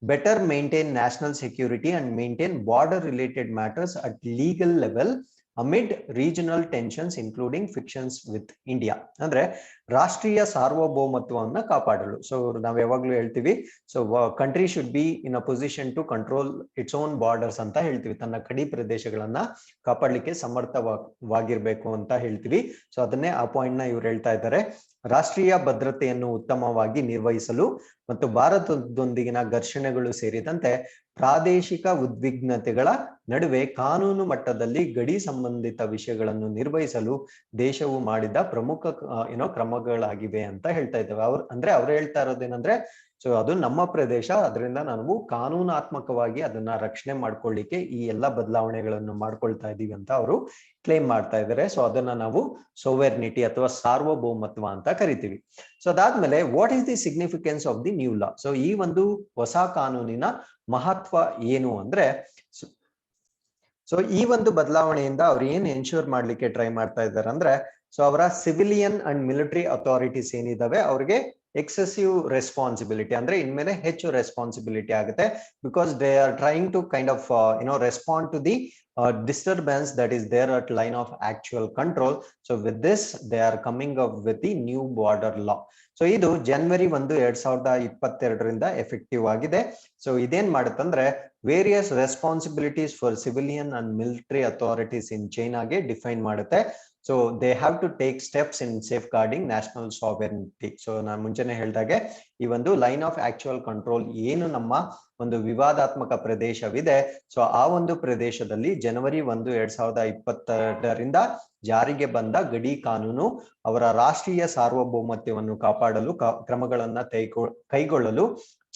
better maintain national security and maintain border related matters at legal level amid regional tensions including frictions with India. ಅಂದ್ರೆ ರಾಷ್ಟ್ರೀಯ ಸಾರ್ವಭೌಮತ್ವವನ್ನ ಕಾಪಾಡಲು. So ನಾವ್ ಯಾವಾಗ್ಲೂ ಹೇಳ್ತೀವಿ, so country should be in a position to control its own borders ಅಂತ ಹೇಳ್ತೀವಿ. ತನ್ನ ಗಡಿ ಪ್ರದೇಶಗಳನ್ನ ಕಾಪಾಡಲಿಕ್ಕೆ ಸಮರ್ಥವಾಗಿರ್ಬೇಕು ಅಂತ ಹೇಳ್ತೀವಿ. ಸೊ ಅದನ್ನೇ ಆ ಪಾಯಿಂಟ್ ನ ಇವ್ರು ಹೇಳ್ತಾ ಇದ್ದಾರೆ. ರಾಷ್ಟ್ರೀಯ ಭದ್ರತೆಯನ್ನು ಉತ್ತಮವಾಗಿ ನಿರ್ವಹಿಸಲು ಮತ್ತು ಭಾರತದೊಂದಿಗಿನ ಘರ್ಷಣೆಗಳು ಸೇರಿದಂತೆ ಪ್ರಾದೇಶಿಕ ಉದ್ವಿಗ್ನತೆಗಳ ನಡುವೆ ಕಾನೂನು ಮಟ್ಟದಲ್ಲಿ ಗಡಿ ಸಂಬಂಧಿತ ವಿಷಯಗಳನ್ನು ನಿರ್ವಹಿಸಲು ದೇಶವು ಮಾಡಿದ ಪ್ರಮುಖ ಕ್ರಮಗಳಾಗಿವೆ ಅಂತ ಹೇಳ್ತಾ ಇದ್ದೇವೆ. ಅವ್ರು ಹೇಳ್ತಾ ಇರೋದೇನಂದ್ರೆ, ಸೊ ಅದು ನಮ್ಮ ಪ್ರದೇಶ, ಅದರಿಂದ ನಾವು ಕಾನೂನಾತ್ಮಕವಾಗಿ ಅದನ್ನ ರಕ್ಷಣೆ ಮಾಡ್ಕೊಳ್ಳಿಕ್ಕೆ ಈ ಎಲ್ಲ ಬದಲಾವಣೆಗಳನ್ನು ಮಾಡ್ಕೊಳ್ತಾ ಇದೀವಿ ಅಂತ ಅವರು ಕ್ಲೇಮ್ ಮಾಡ್ತಾ ಇದ್ದಾರೆ. ಸೊ ಅದನ್ನ ನಾವು ಸೋವೆರ್ನಿಟಿ ಅಥವಾ ಸಾರ್ವಭೌಮತ್ವ ಅಂತ ಕರಿತೀವಿ. ಸೊ ಅದಾದ್ಮೇಲೆ what is the significance of the new law? So ಈ ಒಂದು ಹೊಸ ಕಾನೂನಿನ ಮಹತ್ವ ಏನು ಅಂದ್ರೆ, ಸೊ ಈ ಒಂದು ಬದಲಾವಣೆಯಿಂದ ಅವ್ರು ಏನ್ ಎನ್ಶೂರ್ ಮಾಡ್ಲಿಕ್ಕೆ ಟ್ರೈ ಮಾಡ್ತಾ ಇದ್ದಾರೆ ಅಂದ್ರೆ, ಸೊ ಅವರ ಸಿವಿಲಿಯನ್ ಅಂಡ್ ಮಿಲಿಟರಿ ಅಥಾರಿಟೀಸ್ ಏನಿದಾವೆ ಅವ್ರಿಗೆ ಎಕ್ಸೆಸಿವ್ ರೆಸ್ಪಾನ್ಸಿಬಿಲಿಟಿ ಅಂದ್ರೆ ಇನ್ಮೇಲೆ ಹೆಚ್ಚು ರೆಸ್ಪಾನ್ಸಿಬಿಲಿಟಿ ಆಗುತ್ತೆ. Because they are trying to kind of respond to the disturbance that is there at line of actual control. So with this they are coming up with the new border law. So ಇದು January 1, 2022 effective ಆಗಿದೆ. So ಇದೇನ್ ಮಾಡುತ್ತಂದ್ರೆ various responsibilities for civilian and military authorities in ಚೈನಾಗೆ define ಮಾಡುತ್ತೆ. So they have to take steps in safeguarding national sovereignty. So ನಾನು ಮುಂಚೆನೆ ಹೇಳ್ದಾಗೆ ಈ ಒಂದು ಲೈನ್ ಆಫ್ ಆಕ್ಚುಯಲ್ ಕಂಟ್ರೋಲ್ ಏನು ನಮ್ಮ ಒಂದು ವಿವಾದಾತ್ಮಕ ಪ್ರದೇಶವಿದೆ, ಸೊ ಆ ಒಂದು ಪ್ರದೇಶದಲ್ಲಿ January 1, 2022 ಜಾರಿಗೆ ಬಂದ ಗಡಿ ಕಾನೂನು ಅವರ ರಾಷ್ಟ್ರೀಯ ಸಾರ್ವಭೌಮತ್ವವನ್ನು ಕಾಪಾಡಲು ಕ್ರಮಗಳನ್ನ ಕೈಗೊಳ್ಳಲು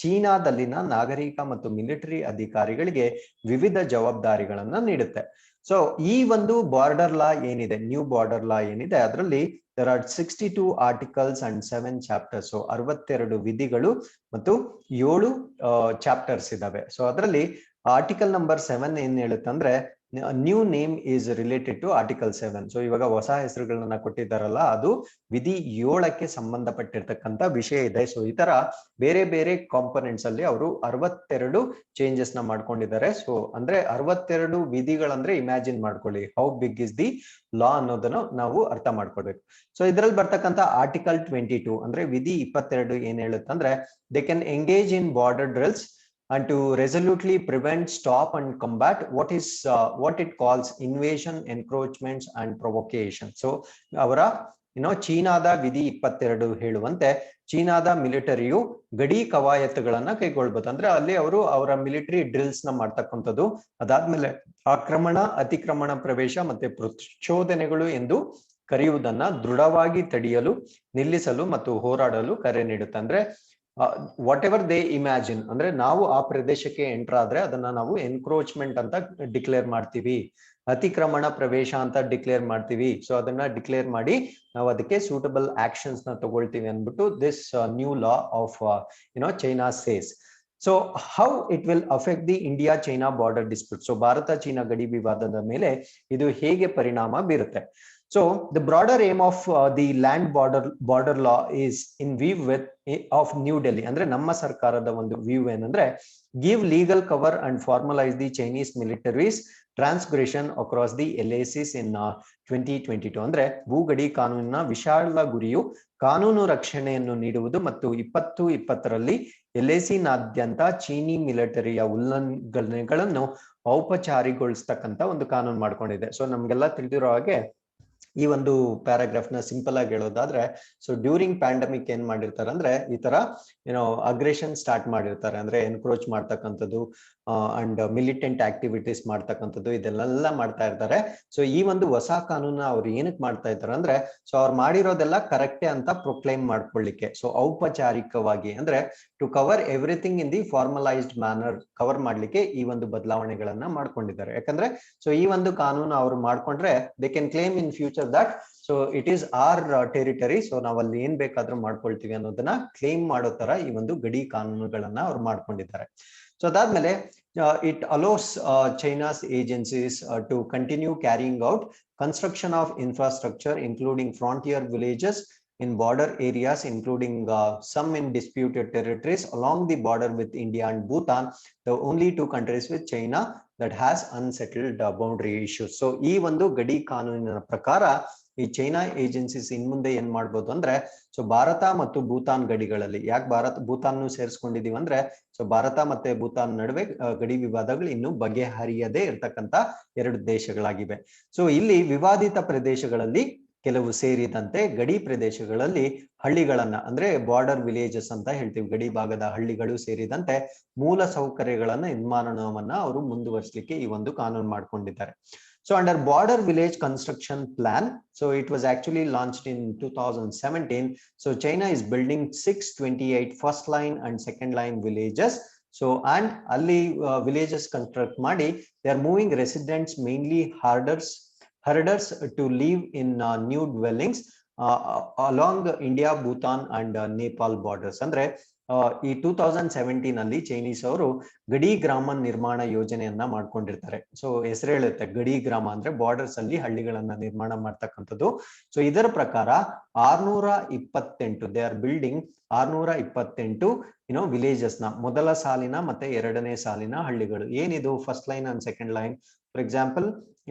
ಚೀನಾದಲ್ಲಿನ ನಾಗರಿಕ ಮತ್ತು ಮಿಲಿಟರಿ ಅಧಿಕಾರಿಗಳಿಗೆ ವಿವಿಧ ಜವಾಬ್ದಾರಿಗಳನ್ನ ನೀಡುತ್ತೆ. ಸೊ ಈ ಒಂದು ಬಾರ್ಡರ್ ಲಾ ಏನಿದೆ, ನ್ಯೂ ಬಾರ್ಡರ್ ಲಾ ಏನಿದೆ, ಅದರಲ್ಲಿ there are 62 articles and 7 chapters. So 62 ವಿಧಿಗಳು ಮತ್ತು 7 ಚಾಪ್ಟರ್ಸ್ ಇದಾವೆ. ಸೊ ಅದರಲ್ಲಿ ಆರ್ಟಿಕಲ್ ನಂಬರ್ 7 ಏನ್ ಹೇಳುತ್ತಂದ್ರೆ, new name is related to article 7. So ಇವಾಗ ಹೊಸ ಹೆಸರುಗಳನ್ನ ಕೊಟ್ಟಿದ್ದಾರಲ್ಲ, ಅದು ವಿಧಿ 7ಕ್ಕೆ ಸಂಬಂಧಪಟ್ಟಿರ್ತಕ್ಕಂಥ ವಿಷಯ ಇದೆ. ಸೊ ಈ ತರ ಬೇರೆ ಬೇರೆ ಕಾಂಪೊನೆಂಟ್ಸ್ ಅಲ್ಲಿ ಅವರು 62 ಚೇಂಜಸ್ ನ ಮಾಡ್ಕೊಂಡಿದ್ದಾರೆ. ಸೊ ಅಂದ್ರೆ 62 ವಿಧಿಗಳಂದ್ರೆ ಇಮ್ಯಾಜಿನ್ ಮಾಡ್ಕೊಳ್ಳಿ how big is the law ಅನ್ನೋದನ್ನ ನಾವು ಅರ್ಥ ಮಾಡ್ಕೊಳ್ಬೇಕು. ಸೊ ಇದ್ರಲ್ಲಿ ಬರ್ತಕ್ಕಂಥ ಆರ್ಟಿಕಲ್ 22 ಅಂದ್ರೆ ವಿಧಿ 22 ಏನ್ ಹೇಳುತ್ತಂದ್ರೆ, they can engage in border drills and to resolutely prevent, stop and combat what it calls invasion, encroachments and provocation. So ಅವರ ಚೀನಾದ ವಿಧಿ 22 ಹೇಳುವಂತೆ ಚೀನಾದ ಮಿಲಿಟರಿಯು ಗಡಿ ಕವಾಯತುಗಳನ್ನ ಕೈಗೊಳ್ಬಹುದು. ಅಂದ್ರೆ ಅಲ್ಲಿ ಅವರು ಅವರ ಮಿಲಿಟರಿ ಡ್ರಿಲ್ಸ್ ನ ಮಾಡ್ತಕ್ಕಂಥದ್ದು, ಅದಾದ್ಮೇಲೆ ಆಕ್ರಮಣ, ಅತಿಕ್ರಮಣ, ಪ್ರವೇಶ ಮತ್ತೆ ಪ್ರಚೋದನೆಗಳು ಎಂದು ಕರೆಯುವುದನ್ನ ದೃಢವಾಗಿ ತಡೆಯಲು, ನಿಲ್ಲಿಸಲು ಮತ್ತು ಹೋರಾಡಲು ಕರೆ ನೀಡುತ್ತೆ. ಅಂದ್ರೆ ವಾಟ್ ಎವರ್ ದೇ ಇಮ್ಯಾಜಿನ್, ಅಂದ್ರೆ ನಾವು ಆ ಪ್ರದೇಶಕ್ಕೆ ಎಂಟರ್ ಆದ್ರೆ ಅದನ್ನ ನಾವು ಎನ್ಕ್ರೋಚ್ಮೆಂಟ್ ಅಂತ ಡಿಕ್ಲೇರ್ ಮಾಡ್ತೀವಿ, ಅತಿಕ್ರಮಣ, ಪ್ರವೇಶ ಅಂತ ಡಿಕ್ಲೇರ್ ಮಾಡ್ತೀವಿ. ಸೊ ಅದನ್ನ ಡಿಕ್ಲೇರ್ ಮಾಡಿ ನಾವು ಅದಕ್ಕೆ ಸೂಟಬಲ್ ಆಕ್ಷನ್ಸ್ ನ ತಗೊಳ್ತೀವಿ ಅಂದ್ಬಿಟ್ಟು this new law of China says. So how it will affect the India China border dispute? So Bharat China ಗಡಿ ವಿವಾದದ ಮೇಲೆ ಇದು ಹೇಗೆ ಪರಿಣಾಮ ಬೀರುತ್ತೆ? So the broader aim of the land border law is in view of New Delhi. ಅಂದ್ರೆ ನಮ್ಮ ಸರ್ಕಾರದ ಒಂದು ವ್ಯೂ ಏನಂದ್ರೆ, give legal cover and formalize the Chinese military's transgression across the LACs in 2022. ಅಂದ್ರೆ ಭೂಗಡಿ ಕಾನೂನಿನ ವಿಶಾಲ ಗುರಿಯು ಕಾನೂನು ರಕ್ಷಣೆಯನ್ನು ನೀಡುವುದು ಮತ್ತು 2020ರಲ್ಲಿ LAC ನಾದ್ಯಂತ ಚೀನಿ ಮಿಲಿಟರಿಯ ಉಲ್ಲಂಘನೆಗಳನ್ನು ಔಪಚಾರಿಗೊಳಿಸ್ತಕ್ಕಂಥ ಒಂದು ಕಾನೂನು ಮಾಡ್ಕೊಂಡಿದೆ. ಸೊ ನಮ್ಗೆಲ್ಲ ತಿಳಿದಿರೋ ಹಾಗೆ ಈ ಒಂದು ಪ್ಯಾರಾಗ್ರಾಫ್ ನ ಸಿಂಪಲ್ ಆಗಿ ಹೇಳೋದಾದ್ರೆ, ಸೊ ಡ್ಯೂರಿಂಗ್ ಪ್ಯಾಂಡಮಿಕ್ ಏನ್ ಮಾಡಿರ್ತಾರೆ ಅಂದ್ರೆ, ಈ ತರ ಅಗ್ರೆಷನ್ ಸ್ಟಾರ್ಟ್ ಮಾಡಿರ್ತಾರೆ, ಅಂದ್ರೆ ಎನ್ಕ್ರೋಚ್ ಮಾಡ್ತಕ್ಕಂಥದ್ದು ಅಂಡ್ ಮಿಲಿಟೆಂಟ್ ಆಕ್ಟಿವಿಟೀಸ್ ಮಾಡ್ತಕ್ಕಂಥದ್ದು, ಇದೆಲ್ಲ ಮಾಡ್ತಾ ಇರ್ತಾರೆ. ಸೊ ಈ ಒಂದು ಹೊಸ ಕಾನೂನ ಅವ್ರು ಏನಕ್ಕೆ ಮಾಡ್ತಾ ಇದ್ದಾರೆ ಅಂದ್ರೆ, ಸೊ ಅವ್ರು ಮಾಡಿರೋದೆಲ್ಲ ಕರೆಕ್ಟೇ ಅಂತ ಪ್ರೊಕ್ಲೈಮ್ ಮಾಡ್ಕೊಳ್ಳಿಕ್ಕೆ, ಸೊ ಔಪಚಾರಿಕವಾಗಿ ಅಂದ್ರೆ to cover everything in the formalised manner cover ಮಾಡ್ಲಿಕ್ಕೆ ಈ ಒಂದು ಬದಲಾವಣೆಗಳನ್ನ ಮಾಡ್ಕೊಂಡಿದ್ದಾರೆ. ಯಾಕಂದ್ರೆ ಸೊ ಈ ಒಂದು ಕಾನೂನು ಅವ್ರು ಮಾಡ್ಕೊಂಡ್ರೆ they can claim in future that so it is our territory, so ನಾವು ಅಲ್ಲಿ ಏನ್ ಬೇಕಾದ್ರೂ ಮಾಡ್ಕೊಳ್ತೀವಿ ಅನ್ನೋದನ್ನ ಕ್ಲೇಮ್ ಮಾಡೋ ತರ ಈ ಒಂದು ಗಡಿ ಕಾನೂನುಗಳನ್ನ ಅವ್ರು ಮಾಡ್ಕೊಂಡಿದ್ದಾರೆ. ಸೊ ಅದಾದ್ಮೇಲೆ it allows China's agencies to continue carrying out construction of infrastructure including frontier villages in border areas, including some in disputed territories along the border with India and Bhutan, the only two countries with China that has unsettled boundary issues. So ಈ ಒಂದು ಗಡಿ ಕಾನೂನಿನ ಪ್ರಕಾರ ಈ China agencies ಇನ್ ಮುಂದೆ ಏನ್ ಮಾಡ್ಬೋದು ಅಂದ್ರೆ ಸೊ ಭಾರತ ಮತ್ತು ಭೂತಾನ್ ಗಡಿಗಳಲ್ಲಿ, ಯಾಕೆ ಭೂತಾನ್ ಸೇರಿಸ್ಕೊಂಡಿದೀವಿ ಅಂದ್ರೆ ಸೊ ಭಾರತ ಮತ್ತೆ ಭೂತಾನ್ ನಡುವೆ ಗಡಿ ವಿವಾದಗಳು ಇನ್ನು ಬಗೆಹರಿಯದೇ ಇರ್ತಕ್ಕಂತ ಎರಡು ದೇಶಗಳಾಗಿವೆ. ಸೊ ಇಲ್ಲಿ ವಿವಾದಿತ ಪ್ರದೇಶಗಳಲ್ಲಿ ಕೆಲವು ಸೇರಿದಂತೆ ಗಡಿ ಪ್ರದೇಶಗಳಲ್ಲಿ ಹಳ್ಳಿಗಳನ್ನ ಅಂದ್ರೆ ಬಾರ್ಡರ್ ವಿಲೇಜಸ್ ಅಂತ ಹೇಳ್ತೀವಿ, ಗಡಿ ಭಾಗದ ಹಳ್ಳಿಗಳು ಸೇರಿದಂತೆ ಮೂಲ ಸೌಕರ್ಯಗಳನ್ನ ನಿರ್ಮಾಣವನ್ನ ಅವರು ಮುಂದುವರಿಸಲಿಕ್ಕೆ ಈ ಒಂದು ಕಾನೂನು ಮಾಡ್ಕೊಂಡಿದ್ದಾರೆ. So under border village construction plan, so it was actually launched in 2017. So China is building 628 first line and second line villages. So and ಅಲ್ಲಿ villages construct ಮಾಡಿ, they are moving residents, mainly herders to live in new dwellings along India, Bhutan and Nepal borders. ಅಂದ್ರೆ ಈ 2017 ಅಲ್ಲಿ Chinese ಅವರು ಗಡಿ ಗ್ರಾಮ ನಿರ್ಮಾಣ ಯೋಜನೆಯನ್ನ ಮಾಡ್ಕೊಂಡಿರ್ತಾರೆ. ಸೊ ಹೆಸರು ಹೇಳುತ್ತೆ, ಗಡಿ ಗ್ರಾಮ ಅಂದ್ರೆ ಬಾರ್ಡರ್ಸ್ ಅಲ್ಲಿ ಹಳ್ಳಿಗಳನ್ನ ನಿರ್ಮಾಣ ಮಾಡ್ತಕ್ಕಂಥದ್ದು. ಸೊ ಇದರ ಪ್ರಕಾರ 628 ದೇ ಆರ್ ಬಿಲ್ಡಿಂಗ್ 628 ವಿಲೇಜಸ್ ನ ಮೊದಲ ಸಾಲಿನ ಮತ್ತೆ ಎರಡನೇ ಸಾಲಿನ ಹಳ್ಳಿಗಳು. ಏನಿದು first line and second line? For example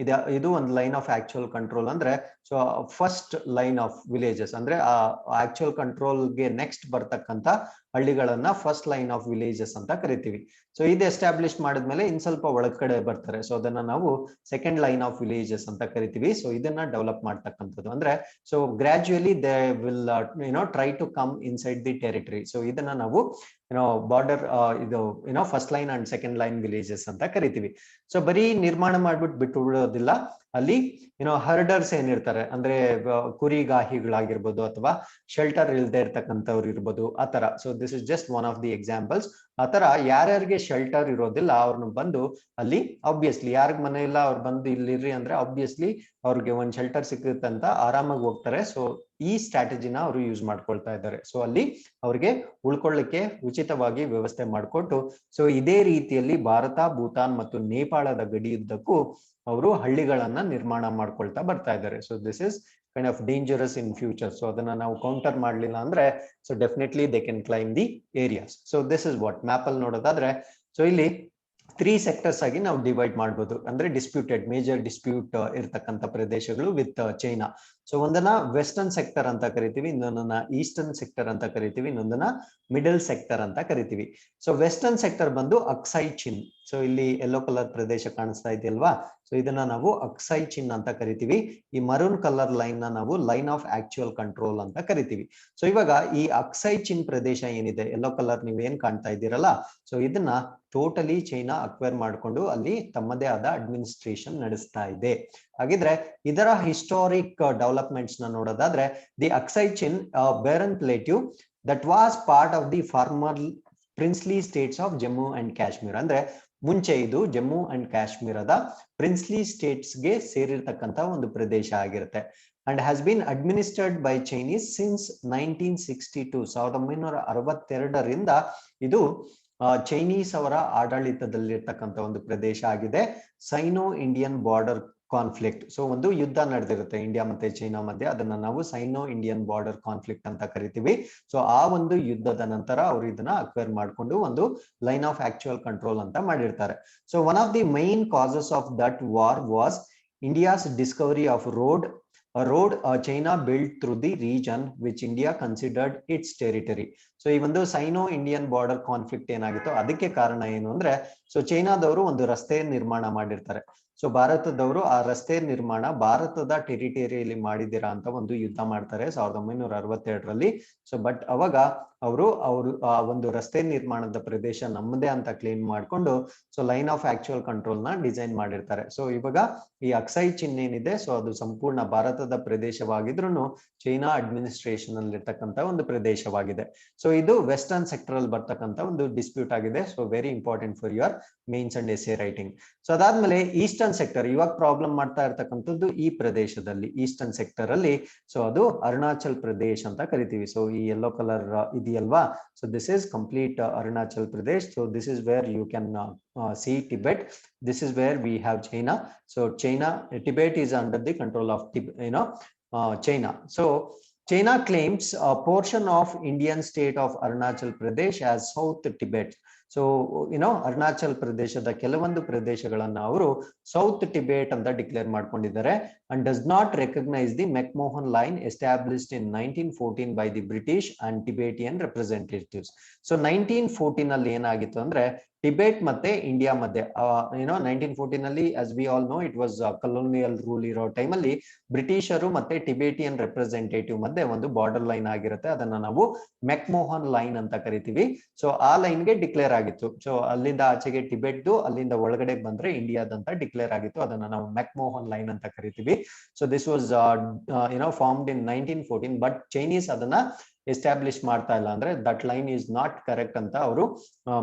ಇದು ಒಂದು ಲೈನ್ ಆಫ್ ಆಕ್ಚುಯಲ್ ಕಂಟ್ರೋಲ್ ಅಂದ್ರೆ so first line of villages ಅಂದ್ರೆ ಆ ಆಕ್ಚುಯಲ್ ಕಂಟ್ರೋಲ್ಗೆ ನೆಕ್ಸ್ಟ್ ಬರ್ತಕ್ಕಂತ ಹಳ್ಳಿಗಳನ್ನ ಫಸ್ಟ್ ಲೈನ್ ಆಫ್ ವಿಲೇಜಸ್ ಅಂತ ಕರಿತೀವಿ. ಸೊ ಇದು ಎಸ್ಟಾಬ್ಲಿಷ್ ಮಾಡಿದ್ಮೇಲೆ ಇನ್ ಸ್ವಲ್ಪ ಒಳಗಡೆ ಬರ್ತಾರೆ, ಸೊ ಅದನ್ನ ನಾವು ಸೆಕೆಂಡ್ ಲೈನ್ ಆಫ್ ವಿಲೇಜಸ್ ಅಂತ ಕರಿತೀವಿ. ಸೊ ಇದನ್ನ ಡೆವಲಪ್ ಮಾಡ್ತಕ್ಕಂಥದ್ದು ಅಂದ್ರೆ so gradually they will try to come inside the territory. So ಇದನ್ನ ನಾವು ಬಾರ್ಡರ್ ಇದು first line and second line villages ಅಂತ ಕರಿತೀವಿ. ಸೊ ಬರೀ ನಿರ್ಮಾಣ ಮಾಡ್ಬಿಟ್ಟು ಬಿಟ್ಟು ಬಿಡೋದಿಲ್ಲ, ಅಲ್ಲಿ ಹರ್ಡರ್ಸ್ ಏನಿರ್ತಾರೆ ಅಂದ್ರೆ ಕುರಿಗಾಹಿಗಳಾಗಿರ್ಬೋದು ಅಥವಾ ಶೆಲ್ಟರ್ ಇಲ್ದೇ ಇರ್ತಕ್ಕಂಥವ್ರು ಇರ್ಬೋದು, ಆತರ. So this is just one of the examples. ಆತರ ಯಾರ್ಯಾರಿಗೆ ಶೆಲ್ಟರ್ ಇರೋದಿಲ್ಲ ಅವ್ರನ್ನ ಬಂದು ಅಲ್ಲಿ ಆಬ್ವಿಯಸ್ಲಿ ಯಾರಿಗ ಮನೆ ಇಲ್ಲ ಅವ್ರು ಬಂದು ಇಲ್ಲಿರ್ರಿ ಅಂದ್ರೆ ಆಬ್ವಿಯಸ್ಲಿ ಅವ್ರಿಗೆ ಒಂದ್ ಶೆಲ್ಟರ್ ಸಿಕ್ಕುತ್ತಂತ ಆರಾಮಾಗಿ ಹೋಗ್ತಾರೆ. ಸೊ ಈ ಸ್ಟ್ರಾಟಜಿನ ಅವರು ಯೂಸ್ ಮಾಡ್ಕೊಳ್ತಾ ಇದ್ದಾರೆ. ಸೊ ಅಲ್ಲಿ ಅವ್ರಿಗೆ ಉಳ್ಕೊಳ್ಳಿಕ್ಕೆ ಉಚಿತವಾಗಿ ವ್ಯವಸ್ಥೆ ಮಾಡಿಕೊಟ್ಟು, ಸೊ ಇದೇ ರೀತಿಯಲ್ಲಿ ಭಾರತ, ಭೂತಾನ್ ಮತ್ತು ನೇಪಾಳದ ಗಡಿಯುದ್ದಕ್ಕೂ ಅವರು ಹಳ್ಳಿಗಳನ್ನ ನಿರ್ಮಾಣ ಮಾಡ್ಕೊಳ್ತಾ ಬರ್ತಾ ಇದ್ದಾರೆ. So this is kind of dangerous in future. So ಅದನ್ನ ನಾವು ಕೌಂಟರ್ ಮಾಡ್ಲಿಲ್ಲ ಅಂದ್ರೆ so definitely they can claim the areas. So this is what map ಅಲ್ಲಿ ನೋಡೋದಾದ್ರೆ ಸೊ ಇಲ್ಲಿ 3 ಸೆಕ್ಟರ್ಸ್ ಆಗಿ ನಾವು ಡಿವೈಡ್ ಮಾಡ್ಬೋದು. ಅಂದ್ರೆ ಡಿಸ್ಪ್ಯೂಟೆಡ್, ಮೇಜರ್ ಡಿಸ್ಪ್ಯೂಟ್ ಇರ್ತಕ್ಕಂಥ ಪ್ರದೇಶಗಳು ವಿತ್ ಚೈನಾ. ಸೊ ಒಂದನ್ನ ವೆಸ್ಟರ್ನ್ ಸೆಕ್ಟರ್ ಅಂತ ಕರಿತೀವಿ, ಇನ್ನೊಂದನ್ನ ಈಸ್ಟರ್ನ್ ಸೆಕ್ಟರ್ ಅಂತ ಕರಿತೀವಿ, ಇನ್ನೊಂದನ್ನ ಮಿಡಲ್ ಸೆಕ್ಟರ್ ಅಂತ ಕರಿತೀವಿ. ಸೊ ವೆಸ್ಟರ್ನ್ ಸೆಕ್ಟರ್ ಬಂದು ಅಕ್ಸೈ ಚಿನ್. ಸೊ ಇಲ್ಲಿ ಯೆಲ್ಲೋ ಕಲರ್ ಪ್ರದೇಶ ಕಾಣಿಸ್ತಾ ಇದೆಯಲ್ವಾ, ಸೊ ಇದನ್ನ ನಾವು ಅಕ್ಸೈ ಚಿನ್ ಅಂತ ಕರಿತೀವಿ. ಈ ಮರೂನ್ ಕಲರ್ ಲೈನ್ ನ ನಾವು ಲೈನ್ ಆಫ್ ಆಕ್ಚುಯಲ್ ಕಂಟ್ರೋಲ್ ಅಂತ ಕರಿತೀವಿ. ಸೊ ಇವಾಗ ಈ ಅಕ್ಸೈ ಚಿನ್ ಪ್ರದೇಶ ಏನಿದೆ, ಯೆಲ್ಲೋ ಕಲರ್ ನೀವು ಏನ್ ಕಾಣ್ತಾ ಇದ್ದೀರಲ್ಲ, ಸೊ ಇದನ್ನ ಟೋಟಲಿ ಚೈನಾ ಅಕ್ವೈರ್ ಮಾಡಿಕೊಂಡು ಅಲ್ಲಿ ತಮ್ಮದೇ ಆದ ಅಡ್ಮಿನಿಸ್ಟ್ರೇಷನ್ ನಡೆಸ್ತಾ ಇದೆ. ಹಾಗಿದ್ರೆ ಇದರ ಹಿಸ್ಟಾರಿಕ್ ಡೆವಲಪ್ಮೆಂಟ್ಸ್ ನ ನೋಡೋದಾದ್ರೆ the Aksai Chin barren plateau that was part of the former princely states of Jammu and Kashmir. ಅಂದ್ರೆ ಮುಂಚೆ ಇದು ಜಮ್ಮು ಅಂಡ್ ಕಾಶ್ಮೀರದ ಪ್ರಿನ್ಸ್ಲಿ ಸ್ಟೇಟ್ಸ್ ಗೆ ಸೇರಿರ್ತಕ್ಕಂತ ಒಂದು ಪ್ರದೇಶ ಆಗಿರುತ್ತೆ. And has been administered by Chinese since 1962. 1962ರಿಂದ ಇದು ಚೈನೀಸ್ ಅವರ ಆಡಳಿತದಲ್ಲಿರ್ತಕ್ಕಂಥ ಒಂದು ಪ್ರದೇಶ ಆಗಿದೆ. Sino Indian border conflict. So ಒಂದು ಯುದ್ಧ ನಡೆದಿರುತ್ತೆ ಇಂಡಿಯಾ ಮತ್ತೆ ಚೈನಾ ಮಧ್ಯೆ, ಅದನ್ನ ನಾವು ಸೈನೋ ಇಂಡಿಯನ್ ಬಾರ್ಡರ್ ಕಾನ್ಫ್ಲಿಕ್ಟ್ ಅಂತ ಕರಿತೀವಿ. ಸೊ ಆ ಒಂದು ಯುದ್ಧದ ನಂತರ ಅವರು ಇದನ್ನ ಅಕ್ವೈರ್ ಮಾಡಿಕೊಂಡು ಒಂದು ಲೈನ್ ಆಫ್ ಆಕ್ಚುಯಲ್ ಕಂಟ್ರೋಲ್ ಅಂತ ಮಾಡಿರ್ತಾರೆ. So one of the main causes of that war was India's Discovery of a road China built through the region which India considered its territory. So ಈ ಒಂದು cyano Indian border conflict ಏನಾಗಿತ್ತು ಅದಕ್ಕೆ ಕಾರಣ ಏನು ಅಂದ್ರೆ so ಚೈನಾದವರು ಒಂದು ರಸ್ತೆ ನಿರ್ಮಾಣ ಮಾಡಿರ್ತಾರೆ. ಸೊ ಭಾರತದವರು ಆ ರಸ್ತೆ ನಿರ್ಮಾಣ ಭಾರತದ ಟೆರಿಟರಿಯಲ್ಲಿ ಮಾಡಿದಿರಾ ಅಂತ ಒಂದು ಯುದ್ಧ ಮಾಡ್ತಾರೆ 1962ರಲ್ಲಿ. ಸೊ ಬಟ್ ಅವಾಗ ಅವರು ಆ ಒಂದು ರಸ್ತೆ ನಿರ್ಮಾಣದ ಪ್ರದೇಶ ನಮ್ಮದೇ ಅಂತ ಕ್ಲೇಮ್ ಮಾಡಿಕೊಂಡು so line of actual control ನ ಡಿಸೈನ್ ಮಾಡಿರ್ತಾರೆ. ಸೊ ಇವಾಗ ಈ ಅಕ್ಸೈ ಚಿನ್ ಏನಿದೆ ಸೊ ಅದು ಸಂಪೂರ್ಣ ಭಾರತದ ಪ್ರದೇಶವಾಗಿದ್ರು ಚೈನಾ ಅಡ್ಮಿನಿಸ್ಟ್ರೇಷನ್ ಅಲ್ಲಿ ಇರ್ತಕ್ಕಂಥ ಒಂದು ಪ್ರದೇಶವಾಗಿದೆ. ಸೊ ಇದು ವೆಸ್ಟರ್ನ್ ಸೆಕ್ಟರ್ ಅಲ್ಲಿ ಬರ್ತಕ್ಕಂಥ ಒಂದು ಡಿಸ್ಪ್ಯೂಟ್ ಆಗಿದೆ. So very important for your mains and essay writing. So ಅದಾದ್ಮೇಲೆ ಈಸ್ಟರ್ನ್ ಸೆಕ್ಟರ್ ಇವಾಗ ಪ್ರಾಬ್ಲಮ್ ಮಾಡ್ತಾ ಇರ್ತಕ್ಕಂಥದ್ದು ಈ ಪ್ರದೇಶದಲ್ಲಿ ಈಸ್ಟರ್ನ್ ಸೆಕ್ಟರ್ ಅಲ್ಲಿ. ಸೊ ಅದು ಅರುಣಾಚಲ್ ಪ್ರದೇಶ್ ಅಂತ ಕರಿತೀವಿ. ಸೊ ಈ ಯೆಲ್ಲೋ ಕಲರ್ ಇದೆಯಲ್ವಾ, so this is complete Arunachal Pradesh. So this is where you can see Tibet. This is where we have China. So Tibet is under the control of China. So China claims a portion of Indian state of Arunachal Pradesh as South Tibet. So Arunachal ಪ್ರದೇಶದ ಕೆಲವೊಂದು ಪ್ರದೇಶಗಳನ್ನ ಅವರು South Tibet ಅಂತ declare ಮಾಡ್ಕೊಂಡಿದ್ದಾರೆ and does not recognise the McMahon line established in 1914 by the British and Tibetan representatives. So 1914 ಅಲ್ಲಿ ಏನಾಗಿತ್ತು ಅಂದ್ರೆ ಟಿಬೇಟ್ ಮತ್ತೆ ಇಂಡಿಯಾ ಮಧ್ಯೆ 1914 ಅಲ್ಲಿ as we all know it was colonial rule ಇರೋ ಟೈಮ್ ಅಲ್ಲಿ ಬ್ರಿಟಿಷರು ಮತ್ತೆ ಟಿಬೇಟಿಯನ್ ರೆಪ್ರೆಸೆಂಟೇಟಿವ್ ಮಧ್ಯೆ ಒಂದು ಬಾರ್ಡರ್ ಲೈನ್ ಆಗಿರುತ್ತೆ, ಅದನ್ನ ನಾವು ಮೆಕ್ಮೋಹನ್ ಲೈನ್ ಅಂತ ಕರಿತೀವಿ. ಸೊ ಆ ಲೈನ್ಗೆ ಡಿಕ್ಲೇರ್ ಆಗಿತ್ತು. ಸೊ ಅಲ್ಲಿಂದ ಆಚೆಗೆ ಟಿಬೆಟ್ದು, ಅಲ್ಲಿಂದ ಒಳಗಡೆ ಬಂದ್ರೆ ಇಂಡಿಯಾದಂತ ಡಿಕ್ಲೇರ್ ಆಗಿತ್ತು, ಅದನ್ನ ನಾವು ಮೆಕ್ಮೋಹನ್ ಲೈನ್ ಅಂತ ಕರಿತೀವಿ. So this was formed in 1914, but Chinese ಅದನ್ನ ಎಸ್ಟಾಬ್ಲಿಷ್ ಮಾಡ್ತಾ ಇಲ್ಲ, ಅಂದ್ರೆ that line is not correct ಅಂತ ಅವರು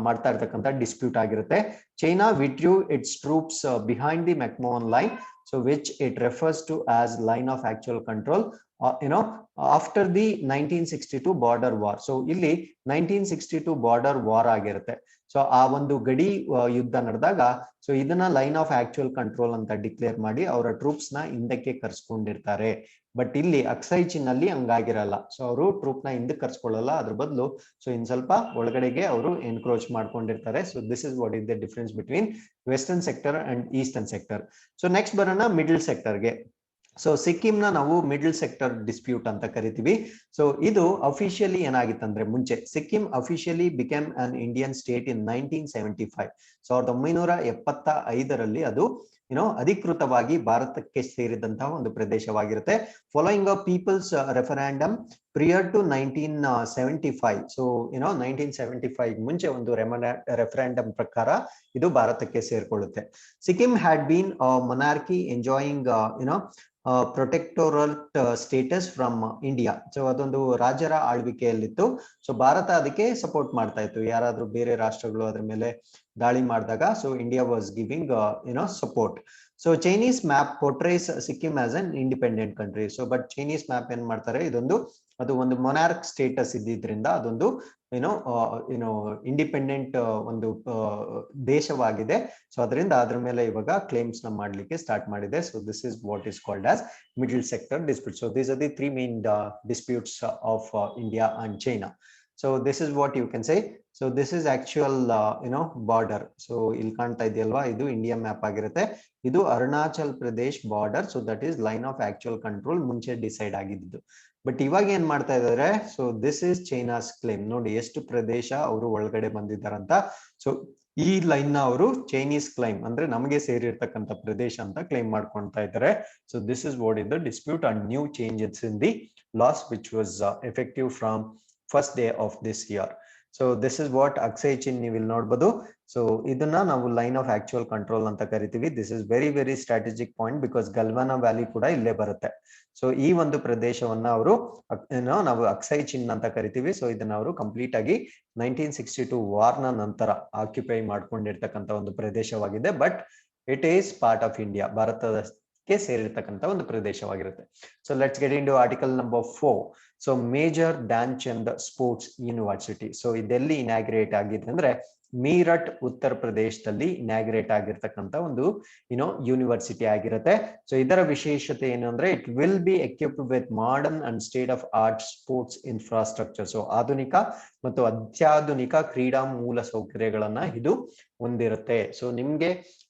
ಮಾಡ್ತಾ ಇರ್ತಕ್ಕಂಥ ಡಿಸ್ಪ್ಯೂಟ್ ಆಗಿರುತ್ತೆ. China withdrew its troops behind the McMahon line, so which it refers to as line of actual control, after the 1962 border war. So ಇಲ್ಲಿ 1962 border war ಆಗಿರುತ್ತೆ. So ಆ ಒಂದು ಗಡಿ ಯುದ್ಧ ನಡೆದಾಗ ಸೊ ಇದನ್ನ ಲೈನ್ ಆಫ್ ಆಕ್ಚುಯಲ್ ಕಂಟ್ರೋಲ್ ಅಂತ declare ಮಾಡಿ ಅವರ ಟ್ರೂಪ್ಸ್ ನ ಹಿಂದಕ್ಕೆ ಕರ್ಸ್ಕೊಂಡಿರ್ತಾರೆ. ಬಟ್ ಇಲ್ಲಿ ಅಕ್ಸೈ ಚಿನ್ ಅಲ್ಲಿ ಹಂಗಾಗಿರಲ್ಲ. ಸೊ ಅವರು ಟ್ರೂಪ್ ನ ಹಿಂದಕ್ಕೆ ಕರ್ಸ್ಕೊಳ್ಳಲ್ಲ, ಅದ್ರ ಬದಲು ಸೊ ಇನ್ ಸ್ವಲ್ಪ ಒಳಗಡೆಗೆ ಅವರು ಎನ್ಕ್ರೋಚ್ ಮಾಡ್ಕೊಂಡಿರ್ತಾರೆ. So this is what is the difference between western sector and eastern sector. So next ಬರೋಣ ಮಿಡಲ್ ಸೆಕ್ಟರ್ಗೆ. ಸೊ ಸಿಕ್ಕಿಂ ನ ನಾವು ಮಿಡಲ್ ಸೆಕ್ಟರ್ ಡಿಸ್ಪ್ಯೂಟ್ ಅಂತ ಕರಿತೀವಿ. ಸೊ ಇದು ಅಫಿಷಿಯಲಿ ಏನಾಗಿತ್ತಂದ್ರೆ ಮುಂಚೆ Sikkim officially became an Indian state in 1975. 1975ರಲ್ಲಿ ಅದು ಅಧಿಕೃತವಾಗಿ ಭಾರತಕ್ಕೆ ಸೇರಿದಂತಹ ಒಂದು ಪ್ರದೇಶವಾಗಿರುತ್ತೆ. Following a people's referendum prior to 1975. So 1975 ಮುಂಚೆ ಒಂದು ರೆಫರೆಂಡಮ್ ಪ್ರಕಾರ ಇದು ಭಾರತಕ್ಕೆ ಸೇರ್ಕೊಳ್ಳುತ್ತೆ. Sikkim had been monarchy enjoying protectoral status from India. So ಅದೊಂದು ರಾಜರ ಆಳ್ವಿಕೆಯಲ್ಲಿತ್ತು. ಸೊ ಭಾರತ ಅದಕ್ಕೆ ಸಪೋರ್ಟ್ ಮಾಡ್ತಾ ಇತ್ತು, ಯಾರಾದ್ರೂ ಬೇರೆ ರಾಷ್ಟ್ರಗಳು ಅದ್ರ ಮೇಲೆ ದಾಳಿ ಮಾಡಿದಾಗ. So India was giving support. So Chinese map portrays Sikkim as an independent country. So but Chinese map ಏನ್ ಮಾಡ್ತಾರೆ, ಅದು ಒಂದು ಮೊನಾರ್ಕ್ ಸ್ಟೇಟಸ್ ಇದ್ದಿದ್ರಿಂದ ಅದೊಂದು ಇಂಡಿಪೆಂಡೆಂಟ್ ಒಂದು ದೇಶವಾಗಿದೆ. ಸೊ ಅದರಿಂದ ಅದ್ರ ಮೇಲೆ ಇವಾಗ ಕ್ಲೇಮ್ಸ್ ನ ಮಾಡ್ಲಿಕ್ಕೆ ಸ್ಟಾರ್ಟ್ ಮಾಡಿದೆ. So this is what is called as middle sector dispute. So these are the 3 main disputes of India and China. So this is what you can say. So this is actual border. So ಇಲ್ಲಿ ಕಾಣ್ತಾ ಇದೆಯಲ್ವಾ, ಇದು India map ಆಗಿರುತ್ತೆ. ಇದು Arunachal Pradesh border. So that is line of actual control ಮುಂಚೆ decide ಆಗಿದ್ದು. But ಇವಾಗ ಏನ್ ಮಾಡ್ತಾ ಇದ್ದಾರೆ, so this is China's claim. ನೋಡಿ ಎಷ್ಟು ಪ್ರದೇಶ ಅವರು ಒಳಗಡೆ ಬಂದಿದ್ದಾರಂತ. ಸೊ ಈ ಲೈನ್ ನ ಅವರು ಚೈನೀಸ್ ಕ್ಲೈಮ್ ಅಂದ್ರೆ ನಮಗೆ ಸೇರಿರ್ತಕ್ಕಂಥ ಪ್ರದೇಶ ಅಂತ ಕ್ಲೈಮ್ ಮಾಡ್ಕೊಳ್ತಾ ಇದ್ದಾರೆ. So this is what is the dispute and new changes in the laws which was effective from first day of this year. So this is what Aksai Chin ನೀವು ಇಲ್ಲಿ ನೋಡ್ಬೋದು. ಸೊ ಇದನ್ನ ನಾವು ಲೈನ್ ಆಫ್ ಆಕ್ಚುಯಲ್ ಕಂಟ್ರೋಲ್ ಅಂತ ಕರಿತೀವಿ. This is very very strategic point because Galwan valley ಕೂಡ ಇಲ್ಲೇ ಬರುತ್ತೆ. ಸೊ ಈ ಒಂದು ಪ್ರದೇಶವನ್ನ ಅವರು ನಾವು ಅಕ್ಸೈ ಚಿನ್ ಅಂತ ಕರಿತೀವಿ. ಸೊ ಇದನ್ನ ಅವರು ಕಂಪ್ಲೀಟ್ ಆಗಿ 1962 ವಾರ್ನ ನಂತರ ಆಕ್ಯುಪೈ ಮಾಡ್ಕೊಂಡಿರ್ತಕ್ಕಂಥ ಒಂದು ಪ್ರದೇಶವಾಗಿದೆ. But it is part of India, ಭಾರತಕ್ಕೆ ಸೇರಿರ್ತಕ್ಕಂಥ ಒಂದು ಪ್ರದೇಶವಾಗಿರುತ್ತೆ. So let's get into article number 4. So major Dhyan Chand sports university. So ಇದೆಲ್ಲಿ ಇನಾಗ್ರೇಟ್ ಆಗಿದೆ ಅಂದ್ರೆ ಮೀರಟ್ ಉತ್ತರ ಪ್ರದೇಶದಲ್ಲಿ ಇನಾಗ್ರೇಟ್ ಆಗಿರ್ತಕ್ಕಂಥ ಒಂದು ಯೂನಿವರ್ಸಿಟಿ ಆಗಿರುತ್ತೆ. ಸೊ ಇದರ ವಿಶೇಷತೆ ಏನು ಅಂದ್ರೆ it will be equipped with modern and state of art sports infrastructure. So ಆಧುನಿಕ ಮತ್ತು ಅತ್ಯಾಧುನಿಕ ಕ್ರೀಡಾ ಮೂಲ ಸೌಕರ್ಯಗಳನ್ನ ಇದು ಹೊಂದಿರುತ್ತೆ. ಸೊ ನಿಮ್ಗೆ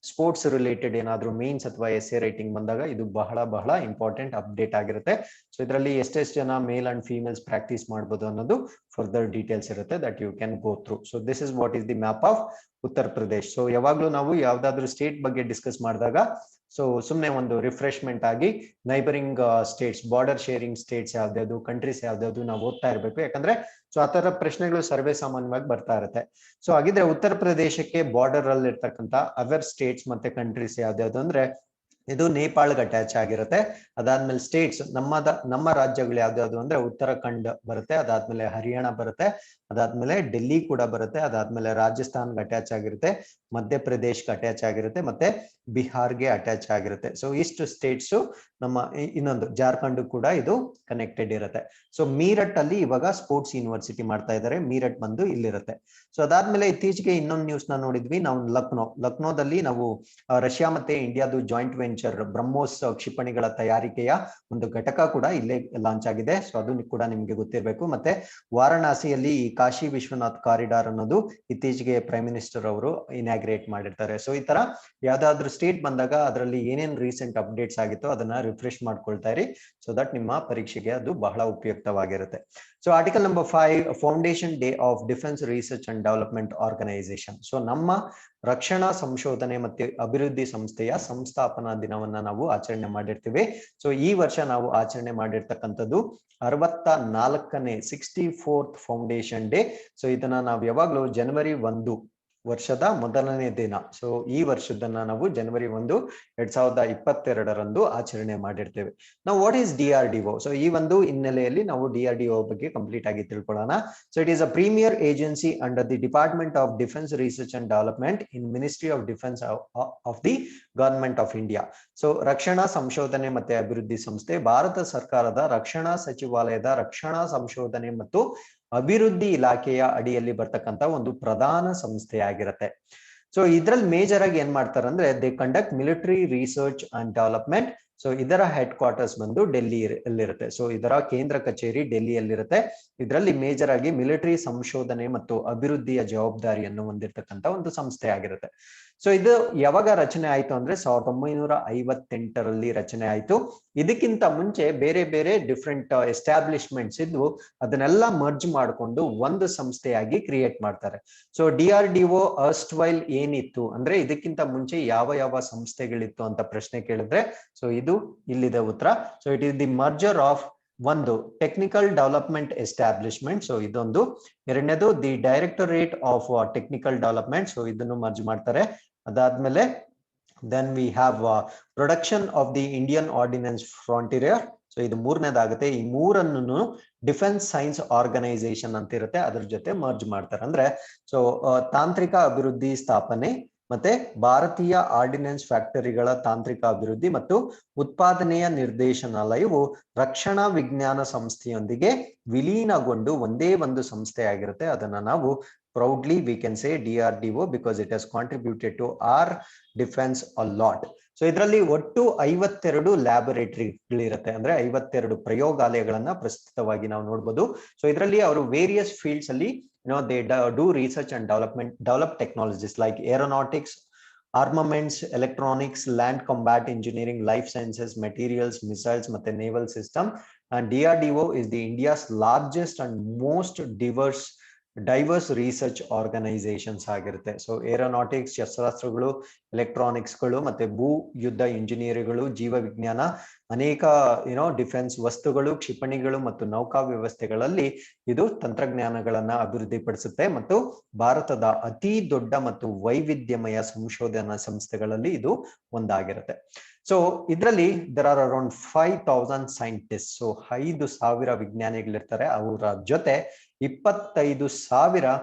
ಸ್ಪೋರ್ಟ್ಸ್ ರಿಲೇಟೆಡ್ ಏನಾದ್ರು ಮೇನ್ಸ್ ಅಥವಾ ಎಸ್ಸೆ ರೈಟಿಂಗ್ ಬಂದಾಗ ಇದು ಬಹಳ ಬಹಳ ಇಂಪಾರ್ಟೆಂಟ್ ಅಪ್ಡೇಟ್ ಆಗಿರುತ್ತೆ. ಸೊ ಇದರಲ್ಲಿ ಎಷ್ಟೆಷ್ಟು ಜನ ಮೇಲ್ ಅಂಡ್ ಫೀಮೇಲ್ಸ್ ಪ್ರಾಕ್ಟೀಸ್ ಮಾಡ್ಬೋದು ಅನ್ನೋದು ಫರ್ದರ್ ಡೀಟೇಲ್ಸ್ ಇರುತ್ತೆ that you can go through. So this is what is the map of Uttar Pradesh. So ಯಾವಾಗ್ಲೂ ನಾವು ಯಾವ್ದಾದ್ರು ಸ್ಟೇಟ್ ಬಗ್ಗೆ ಡಿಸ್ಕಸ್ ಮಾಡಿದಾಗ ಸೊ ಸುಮ್ನೆ ಒಂದು ರಿಫ್ರೆಶ್ಮೆಂಟ್ ಆಗಿ neighbouring states, border sharing states ಯಾವ್ದಾವ್ದು, ಕಂಟ್ರೀಸ್ ಯಾವ್ದಾವ್ದು ನಾವು ಓದ್ತಾ ಇರ್ಬೇಕು. ಯಾಕಂದ್ರೆ ಸೊ ಆ ತರ ಪ್ರಶ್ನೆಗಳು ಸರ್ವೇ ಸಾಮಾನ್ಯವಾಗಿ ಬರ್ತಾ ಇರುತ್ತೆ. ಸೊ ಹಾಗಿದ್ರೆ ಉತ್ತರ ಪ್ರದೇಶಕ್ಕೆ ಬಾರ್ಡರ್ ಅಲ್ಲಿ ಇರ್ತಕ್ಕಂಥ ಅದರ್ ಸ್ಟೇಟ್ಸ್ ಮತ್ತೆ ಕಂಟ್ರೀಸ್ ಯಾವ್ದಾವ್ದು ಅಂದ್ರೆ ಇದು ನೇಪಾಳ್ಗೆ ಅಟ್ಯಾಚ್ ಆಗಿರುತ್ತೆ. ಅದಾದ್ಮೇಲೆ ಸ್ಟೇಟ್ಸ್ ನಮ್ಮ ರಾಜ್ಯಗಳು ಯಾವ್ದಾವ್ದು ಅಂದ್ರೆ ಉತ್ತರಾಖಂಡ್ ಬರುತ್ತೆ, ಅದಾದ್ಮೇಲೆ ಹರಿಯಾಣ ಬರುತ್ತೆ, ಅದಾದ್ಮೇಲೆ ಡೆಲ್ಲಿ ಕೂಡ ಬರುತ್ತೆ, ಅದಾದ್ಮೇಲೆ ರಾಜಸ್ಥಾನ್ಗೆ ಅಟ್ಯಾಚ್ ಆಗಿರುತ್ತೆ, ಮಧ್ಯಪ್ರದೇಶ್ಗೆ ಅಟ್ಯಾಚ್ ಆಗಿರುತ್ತೆ, ಮತ್ತೆ ಬಿಹಾರ್ಗೆ ಅಟ್ಯಾಚ್ ಆಗಿರುತ್ತೆ. ಸೊ ಇಷ್ಟು ಸ್ಟೇಟ್ಸ್ ನಮ್ಮ ಇನ್ನೊಂದು ಜಾರ್ಖಂಡ್ ಕೂಡ ಇದು ಕನೆಕ್ಟೆಡ್ ಇರುತ್ತೆ. ಸೊ ಮೀರಟ್ ಅಲ್ಲಿ ಇವಾಗ ಸ್ಪೋರ್ಟ್ಸ್ ಯೂನಿವರ್ಸಿಟಿ ಮಾಡ್ತಾ ಇದ್ದಾರೆ. ಮೀರಟ್ ಬಂದು ಇಲ್ಲಿರುತ್ತೆ. ಸೊ ಅದಾದ್ಮೇಲೆ ಇತ್ತೀಚೆಗೆ ಇನ್ನೊಂದು ನ್ಯೂಸ್ ನ ನೋಡಿದ್ವಿ ನಾವು, ಲಕ್ನೋದಲ್ಲಿ ನಾವು ರಷ್ಯಾ ಮತ್ತೆ ಇಂಡಿಯಾದು ಜಾಯಿಂಟ್ ವೆಂಚರ್ ಬ್ರಹ್ಮೋಸ್ ಕ್ಷಿಪಣಿಗಳ ತಯಾರಿಕೆಯ ಒಂದು ಘಟಕ ಕೂಡ ಇಲ್ಲೇ ಲಾಂಚ್ ಆಗಿದೆ. ಸೊ ಅದು ಕೂಡ ನಿಮ್ಗೆ ಗೊತ್ತಿರಬೇಕು. ಮತ್ತೆ ವಾರಣಾಸಿಯಲ್ಲಿ ಈ ಕಾಶಿ ವಿಶ್ವನಾಥ್ ಕಾರಿಡಾರ್ ಅನ್ನೋದು ಇತ್ತೀಚೆಗೆ ಪ್ರೈಮ್ ಮಿನಿಸ್ಟರ್ ಅವರು ಇನಾಗ್ರೇಟ್ ಮಾಡಿರ್ತಾರೆ. ಸೊ ಈ ತರ ಯಾವ್ದಾದ್ರು ಸ್ಟೇಟ್ ಬಂದಾಗ ಅದರಲ್ಲಿ ಏನೇನ್ ರೀಸೆಂಟ್ ಅಪ್ಡೇಟ್ಸ್ ಆಗಿತ್ತು ಅದನ್ನ ರಿಫ್ರೆಶ್ ಮಾಡ್ಕೊಳ್ತಾ ಇರಿ, ಸೊ ದಟ್ ನಿಮ್ಮ ಪರೀಕ್ಷೆಗೆ ಅದು ಬಹಳ ಉಪಯುಕ್ತವಾಗಿರುತ್ತೆ. So article number 5, foundation day of defence research and development organisation. So ನಮ್ಮ ರಕ್ಷಣಾ ಸಂಶೋಧನೆ ಮತ್ತು ಅಭಿವೃದ್ಧಿ ಸಂಸ್ಥೆಯ ಸಂಸ್ಥಾಪನಾ ದಿನವನ್ನ ನಾವು ಆಚರಣೆ ಮಾಡಿರ್ತೀವಿ. ಸೊ ಈ ವರ್ಷ ನಾವು ಆಚರಣೆ ಮಾಡಿರ್ತಕ್ಕಂಥದ್ದು 64ನೇ 64th ಫೌಂಡೇಶನ್ ಡೇ. ಸೊ ಇದನ್ನ ನಾವು ಯಾವಾಗ್ಲೂ ಜನವರಿ 1 ವರ್ಷದ ಮೊದಲನೇ ದಿನ, ಸೊ ಈ ವರ್ಷದನ್ನ ನಾವು ಜನವರಿ 1, 2022 ಆಚರಣೆ ಮಾಡಿರ್ತೇವೆ. ನಾವು ವಾಟ್ ಈಸ್ DRDO? ಸೊ ಈ ಒಂದು ಹಿನ್ನೆಲೆಯಲ್ಲಿ ನಾವು DRDO ಬಗ್ಗೆ ಕಂಪ್ಲೀಟ್ ಆಗಿ ತಿಳ್ಕೊಳ್ಳೋಣ. So it is a premier agency under the department of defence research and development in ministry of defence of the government of India. So ರಕ್ಷಣಾ ಸಂಶೋಧನೆ ಮತ್ತೆ ಅಭಿವೃದ್ಧಿ ಸಂಸ್ಥೆ ಭಾರತ ಸರ್ಕಾರದ ರಕ್ಷಣಾ ಸಚಿವಾಲಯದ ರಕ್ಷಣಾ ಸಂಶೋಧನೆ ಮತ್ತು ಅಭಿವೃದ್ಧಿ ಇಲಾಖೆಯ ಅಡಿಯಲ್ಲಿ ಬರ್ತಕ್ಕಂತ ಒಂದು ಪ್ರಧಾನ ಸಂಸ್ಥೆಯಾಗಿರುತ್ತೆ. ಸೊ ಇದ್ರಲ್ಲಿ ಮೇಜರ್ ಆಗಿ ಏನ್ ಮಾಡ್ತಾರೆ ಅಂದ್ರೆ they conduct military research and development. So ಇದರ ಹೆಡ್ ಕ್ವಾರ್ಟರ್ಸ್ ಬಂದು ಡೆಲ್ಲಿಯಲ್ಲಿರುತ್ತೆ. ಸೊ ಇದರ ಕೇಂದ್ರ ಕಚೇರಿ ಡೆಲ್ಲಿಯಲ್ಲಿರುತ್ತೆ. ಇದರಲ್ಲಿ ಮೇಜರ್ ಆಗಿ ಮಿಲಿಟರಿ ಸಂಶೋಧನೆ ಮತ್ತು ಅಭಿವೃದ್ಧಿಯ ಜವಾಬ್ದಾರಿಯನ್ನು ಹೊಂದಿರತಕ್ಕಂತ ಒಂದು ಸಂಸ್ಥೆ ಆಗಿರುತ್ತೆ. ಸೊ ಇದು ಯಾವಾಗ ರಚನೆ ಆಯ್ತು ಅಂದ್ರೆ 1958ರಲ್ಲಿ ರಚನೆ ಆಯ್ತು. ಇದಕ್ಕಿಂತ ಮುಂಚೆ ಬೇರೆ ಬೇರೆ ಡಿಫ್ರೆಂಟ್ ಎಸ್ಟಾಬ್ಲಿಷ್ಮೆಂಟ್ಸ್ ಇದ್ವು, ಅದನ್ನೆಲ್ಲ ಮರ್ಜ್ ಮಾಡಿಕೊಂಡು ಒಂದು ಸಂಸ್ಥೆಯಾಗಿ ಕ್ರಿಯೇಟ್ ಮಾಡ್ತಾರೆ. ಸೊ DRDO ಅಸ್ಟ್ ವೈಲ್ ಏನಿತ್ತು ಅಂದ್ರೆ ಇದಕ್ಕಿಂತ ಮುಂಚೆ ಯಾವ ಯಾವ ಸಂಸ್ಥೆಗಳಿತ್ತು ಅಂತ ಪ್ರಶ್ನೆ ಕೇಳಿದ್ರೆ ಸೊ ಇದು ಇಲ್ಲಿದೆ ಉತ್ತರ. So it is the merger of ಒಂದು ಟೆಕ್ನಿಕಲ್ ಡೆವಲಪ್ಮೆಂಟ್ ಎಸ್ಟಾಬ್ಲಿಷ್ಮೆಂಟ್, ಸೊ ಇದೊಂದು. ಎರಡನೇದು the directorate of technical development, so ಇದನ್ನು ಮರ್ಜ್ ಮಾಡ್ತಾರೆ. ಅದಾದ್ಮೇಲೆ then we have production of the Indian Ordnance Frontier, so ಇದು ಮೂರನೇದಾಗುತ್ತೆ. ಈ ಮೂರನ್ನು ಡಿಫೆನ್ಸ್ ಸೈನ್ಸ್ ಆರ್ಗನೈಸೇಷನ್ ಅಂತ ಇರುತ್ತೆ, ಅದ್ರ ಜೊತೆ ಮರ್ಜ್ ಮಾಡ್ತಾರೆ. ಅಂದ್ರೆ ಸೊ ತಾಂತ್ರಿಕ ಅಭಿವೃದ್ಧಿ ಸ್ಥಾಪನೆ ಮತ್ತೆ ಭಾರತೀಯ ಆರ್ಡಿನೆನ್ಸ್ ಫ್ಯಾಕ್ಟರಿಗಳ ತಾಂತ್ರಿಕ ಅಭಿವೃದ್ಧಿ ಮತ್ತು ಉತ್ಪಾದನೆಯ ನಿರ್ದೇಶನಾಲಯವು ರಕ್ಷಣಾ ವಿಜ್ಞಾನ ಸಂಸ್ಥೆಯೊಂದಿಗೆ ವಿಲೀನಗೊಂಡು ಒಂದೇ ಒಂದು ಸಂಸ್ಥೆ ಆಗಿರುತ್ತೆ. ಅದನ್ನ ನಾವು proudly we can say DRDO because it has contributed to our defense a lot. So ಇದರಲ್ಲಿ ಒಟ್ಟು 52 ಲ್ಯಾಬೊರೇಟರಿಗಳಿರುತ್ತೆ, ಅಂದ್ರೆ 52 ಪ್ರಯೋಗಾಲಯಗಳನ್ನ ಪ್ರಸ್ತುತವಾಗಿ ನಾವು ನೋಡಬಹುದು. ಸೊ ಇದರಲ್ಲಿ ಅವರು ವೇರಿಯಸ್ ಫೀಲ್ಡ್ಸ್ ಅಲ್ಲಿ they do research and develop technologies like aeronautics, armaments, electronics, land combat engineering, life sciences, materials, missiles ಮತ್ತೆ naval system. And DRDO is the India's largest and most diverse research organisations ಆಗಿರುತ್ತೆ. So aeronautics ಶಸ್ತ್ರಾಸ್ತ್ರಗಳು, ಎಲೆಕ್ಟ್ರಾನಿಕ್ಸ್ಗಳು ಮತ್ತೆ ಭೂ ಯುದ್ಧ ಇಂಜಿನಿಯರಿಂಗ್ಗಳು, ಜೀವ ವಿಜ್ಞಾನ, ಅನೇಕ defence ವಸ್ತುಗಳು, ಕ್ಷಿಪಣಿಗಳು ಮತ್ತು ನೌಕಾ ವ್ಯವಸ್ಥೆಗಳಲ್ಲಿ ಇದು ತಂತ್ರಜ್ಞಾನಗಳನ್ನ ಅಭಿವೃದ್ಧಿಪಡಿಸುತ್ತೆ ಮತ್ತು ಭಾರತದ ಅತಿ ದೊಡ್ಡ ಮತ್ತು ವೈವಿಧ್ಯಮಯ ಸಂಶೋಧನಾ ಸಂಸ್ಥೆಗಳಲ್ಲಿ ಇದು ಒಂದಾಗಿರುತ್ತೆ. ಸೊ ಇದರಲ್ಲಿ there are around 5,000 scientists. So 5,000 ವಿಜ್ಞಾನಿಗಳಿರ್ತಾರೆ. ಅವರ ಜೊತೆ 25,000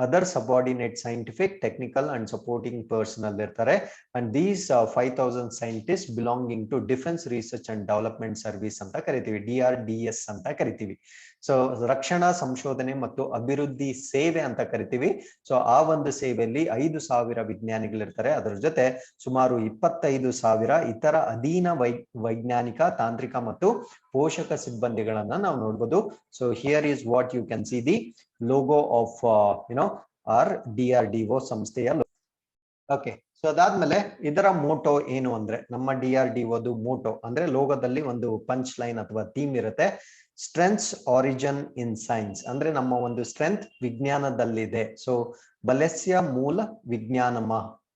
other subordinate scientific, technical and supporting personnel irtare. And these 5,000 scientists belonging to Defense Research and Development Service anta karitivi, DRDS anta karitivi. So ರಕ್ಷಣಾ ಸಂಶೋಧನೆ ಮತ್ತು ಅಭಿವೃದ್ಧಿ ಸೇವೆ ಅಂತ ಕರಿತೀವಿ. ಸೊ ಆ ಒಂದು ಸೇವೆಯಲ್ಲಿ 5,000 ವಿಜ್ಞಾನಿಗಳಿರ್ತಾರೆ. ಅದರ ಜೊತೆ ಸುಮಾರು 25,000 ಇತರ ಅಧೀನ ವೈಜ್ಞಾನಿಕ, ತಾಂತ್ರಿಕ ಮತ್ತು ಪೋಷಕ ಸಿಬ್ಬಂದಿಗಳನ್ನ ನಾವು ನೋಡ್ಬೋದು. So here is what you can see the logo of our DRDO ಸಂಸ್ಥೆಯ. ಓಕೆ, ಸೊ ಅದಾದ್ಮೇಲೆ ಇದರ ಮೋಟೋ ಏನು ಅಂದ್ರೆ, ನಮ್ಮ DRDOದು ಮೋಟೋ ಅಂದ್ರೆ ಲೋಗೋದಲ್ಲಿ ಒಂದು ಪಂಚ್ ಲೈನ್ ಅಥವಾ ಥೀಮ್ ಇರುತ್ತೆ. ಸ್ಟ್ರೆಂತ್ಸ್ ಆರಿಜಿನ್ ಇನ್ ಸೈನ್ಸ್, ಅಂದ್ರೆ ನಮ್ಮ ಒಂದು ಸ್ಟ್ರೆಂತ್ ವಿಜ್ಞಾನದಲ್ಲಿದೆ. ಸೊ ಬಲಸ್ಯ ಮೂಲ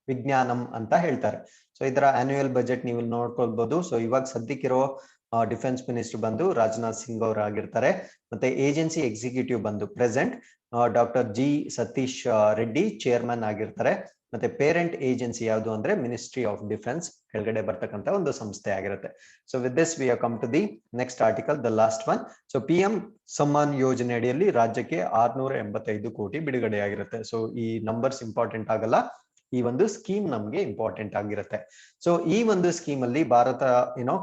ವಿಜ್ಞಾನಂ ಅಂತ ಹೇಳ್ತಾರೆ. ಸೊ ಇದರ ಆನ್ಯುಯಲ್ ಬಜೆಟ್ ನೀವು ನೋಡ್ಕೊಳ್ಬಹುದು. ಸೊ ಇವಾಗ ಸದ್ಯಕ್ಕಿರೋ ಡಿಫೆನ್ಸ್ ಮಿನಿಸ್ಟರ್ ಬಂದು ರಾಜನಾಥ್ ಸಿಂಗ್ ಅವರು ಆಗಿರ್ತಾರೆ. ಮತ್ತೆ ಏಜೆನ್ಸಿ ಎಕ್ಸಿಕ್ಯೂಟಿವ್ ಬಂದು present doctor G Satish Reddy chairman ಆಗಿರ್ತಾರೆ. ಮತ್ತೆ ಪೇರೆಂಟ್ ಏಜೆನ್ಸಿ ಯಾವುದು ಅಂದ್ರೆ ಮಿನಿಸ್ಟ್ರಿ ಆಫ್ ಡಿಫೆನ್ಸ್ ಕೆಳಗಡೆ ಬರ್ತಕ್ಕಂತ ಒಂದು ಸಂಸ್ಥೆ ಆಗಿರುತ್ತೆ. So with this we have come to the next article, the last one. So PM Samman ಯೋಜನೆ ಅಡಿಯಲ್ಲಿ ರಾಜ್ಯಕ್ಕೆ 685 ಕೋಟಿ ಬಿಡುಗಡೆ ಆಗಿರುತ್ತೆ. ಸೊ ಈ ನಂಬರ್ಸ್ ಇಂಪಾರ್ಟೆಂಟ್ ಆಗಲ್ಲ, ಈ ಒಂದು ಸ್ಕೀಮ್ ನಮ್ಗೆ ಇಂಪಾರ್ಟೆಂಟ್ ಆಗಿರುತ್ತೆ. ಸೊ ಈ ಒಂದು ಸ್ಕೀಮ್ ಅಲ್ಲಿ ಭಾರತ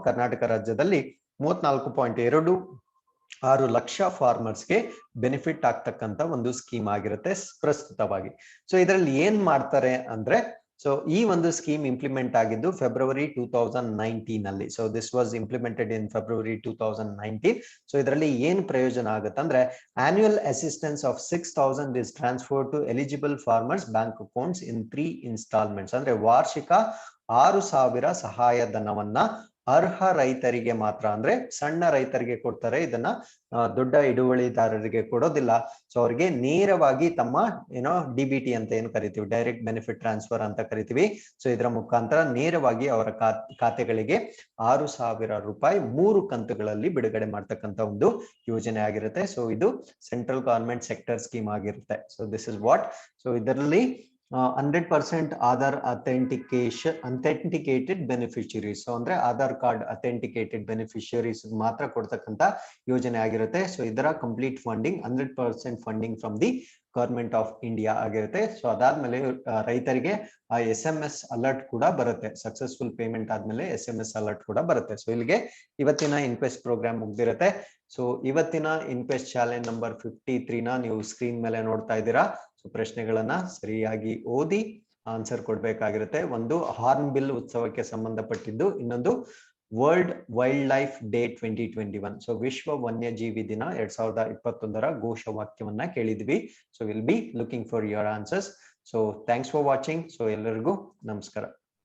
ಕರ್ನಾಟಕ ರಾಜ್ಯದಲ್ಲಿ 34.26 ಲಕ್ಷ ಫಾರ್ಮರ್ಸ್ಗೆ ಬೆನಿಫಿಟ್ ಆಗ್ತಕ್ಕಂತ ಒಂದು ಸ್ಕೀಮ್ ಆಗಿರುತ್ತೆ ಪ್ರಸ್ತುತವಾಗಿ. ಸೊ ಇದರಲ್ಲಿ ಏನ್ ಮಾಡ್ತಾರೆ ಅಂದ್ರೆ, ಸೊ ಈ ಒಂದು ಸ್ಕೀಮ್ ಇಂಪ್ಲಿಮೆಂಟ್ ಆಗಿದ್ದು ಫೆಬ್ರವರಿ 2019 ಅಲ್ಲಿ. So this was implemented in February 2019. So ಇದರಲ್ಲಿ ಏನು ಪ್ರಯೋಜನ ಆಗುತ್ತೆ ಅಂದ್ರೆ annual assistance of 6,000 is transferred to eligible farmers bank accounts in 3 installments. ಅಂದ್ರೆ ವಾರ್ಷಿಕ 6,000 ಸಹಾಯಧನವನ್ನ ಅರ್ಹ ರೈತರಿಗೆ ಮಾತ್ರ, ಅಂದ್ರೆ ಸಣ್ಣ ರೈತರಿಗೆ ಕೊಡ್ತಾರೆ ಇದನ್ನ, ದೊಡ್ಡ ಹಿಡುವಳಿದಾರರಿಗೆ ಕೊಡೋದಿಲ್ಲ. ಸೊ ಅವರಿಗೆ ನೇರವಾಗಿ ತಮ್ಮ ಡಿಬಿಟಿ ಅಂತ ಏನು ಕರಿತೀವಿ, ಡೈರೆಕ್ಟ್ ಬೆನಿಫಿಟ್ ಟ್ರಾನ್ಸ್ಫರ್ ಅಂತ ಕರಿತೀವಿ. ಸೊ ಇದರ ಮುಖಾಂತರ ನೇರವಾಗಿ ಅವರ ಖಾತೆಗಳಿಗೆ 6,000 ರೂಪಾಯಿ 3 ಕಂತುಗಳಲ್ಲಿ ಬಿಡುಗಡೆ ಮಾಡ್ತಕ್ಕಂಥ ಒಂದು ಯೋಜನೆ ಆಗಿರುತ್ತೆ. ಸೊ ಇದು ಸೆಂಟ್ರಲ್ ಗವರ್ಮೆಂಟ್ ಸೆಕ್ಟರ್ ಸ್ಕೀಮ್ ಆಗಿರುತ್ತೆ. So this is what. So ಇದರಲ್ಲಿ 100% ಆಧಾರ್ ಅಥೆಂಟಿಕೇಟೆಡ್ ಬೆನಿಫಿಷರೀಸ್, ಅಂದ್ರೆ ಆಧಾರ್ ಕಾರ್ಡ್ ಅಥೆಂಟಿಕೇಟೆಡ್ ಬೆನಿಫಿಷರೀಸ್ ಮಾತ್ರ ಕೊಡ್ತಕ್ಕಂತ ಯೋಜನೆ ಆಗಿರುತ್ತೆ. ಸೊ ಇದರ complete funding 100% funding from the government of India ಆಗಿರುತ್ತೆ. ಸೊ ಅದಾದ್ಮೇಲೆ ರೈತರಿಗೆ SMS ಅಲರ್ಟ್ ಕೂಡ ಬರುತ್ತೆ. ಸಕ್ಸಸ್ಫುಲ್ ಪೇಮೆಂಟ್ ಆದ್ಮೇಲೆ SMS ಅಲರ್ಟ್ ಕೂಡ ಬರುತ್ತೆ. ಸೊ ಇಲ್ಲಿಗೆ ಇವತ್ತಿನ ಇನ್ಕ್ವೆಸ್ಟ್ ಪ್ರೋಗ್ರಾಮ್ ಮುಗ್ದಿರುತ್ತೆ. ಸೊ ಇವತ್ತಿನ ಇನ್ಕ್ವೆಸ್ಟ್ ಚಾಲೆಂಜ್ ನಂಬರ್ 53 ನ ನೀವು ಸ್ಕ್ರೀನ್ ಮೇಲೆ ನೋಡ್ತಾ ಇದ್ದೀರಾ. ಸೊ ಪ್ರಶ್ನೆಗಳನ್ನ ಸರಿಯಾಗಿ ಓದಿ ಆನ್ಸರ್ ಕೊಡ್ಬೇಕಾಗಿರುತ್ತೆ. ಒಂದು ಹಾರ್ನ್ ಬಿಲ್ ಉತ್ಸವಕ್ಕೆ ಸಂಬಂಧಪಟ್ಟಿದ್ದು, ಇನ್ನೊಂದು world wild life day 2021. So ವಿಶ್ವ ವನ್ಯಜೀವಿ ದಿನ 2021ರ ಘೋಷವಾಕ್ಯವನ್ನ ಕೇಳಿದ್ವಿ. So will be looking for your answers. So thanks for watching. So ಎಲ್ಲರಿಗೂ ನಮಸ್ಕಾರ.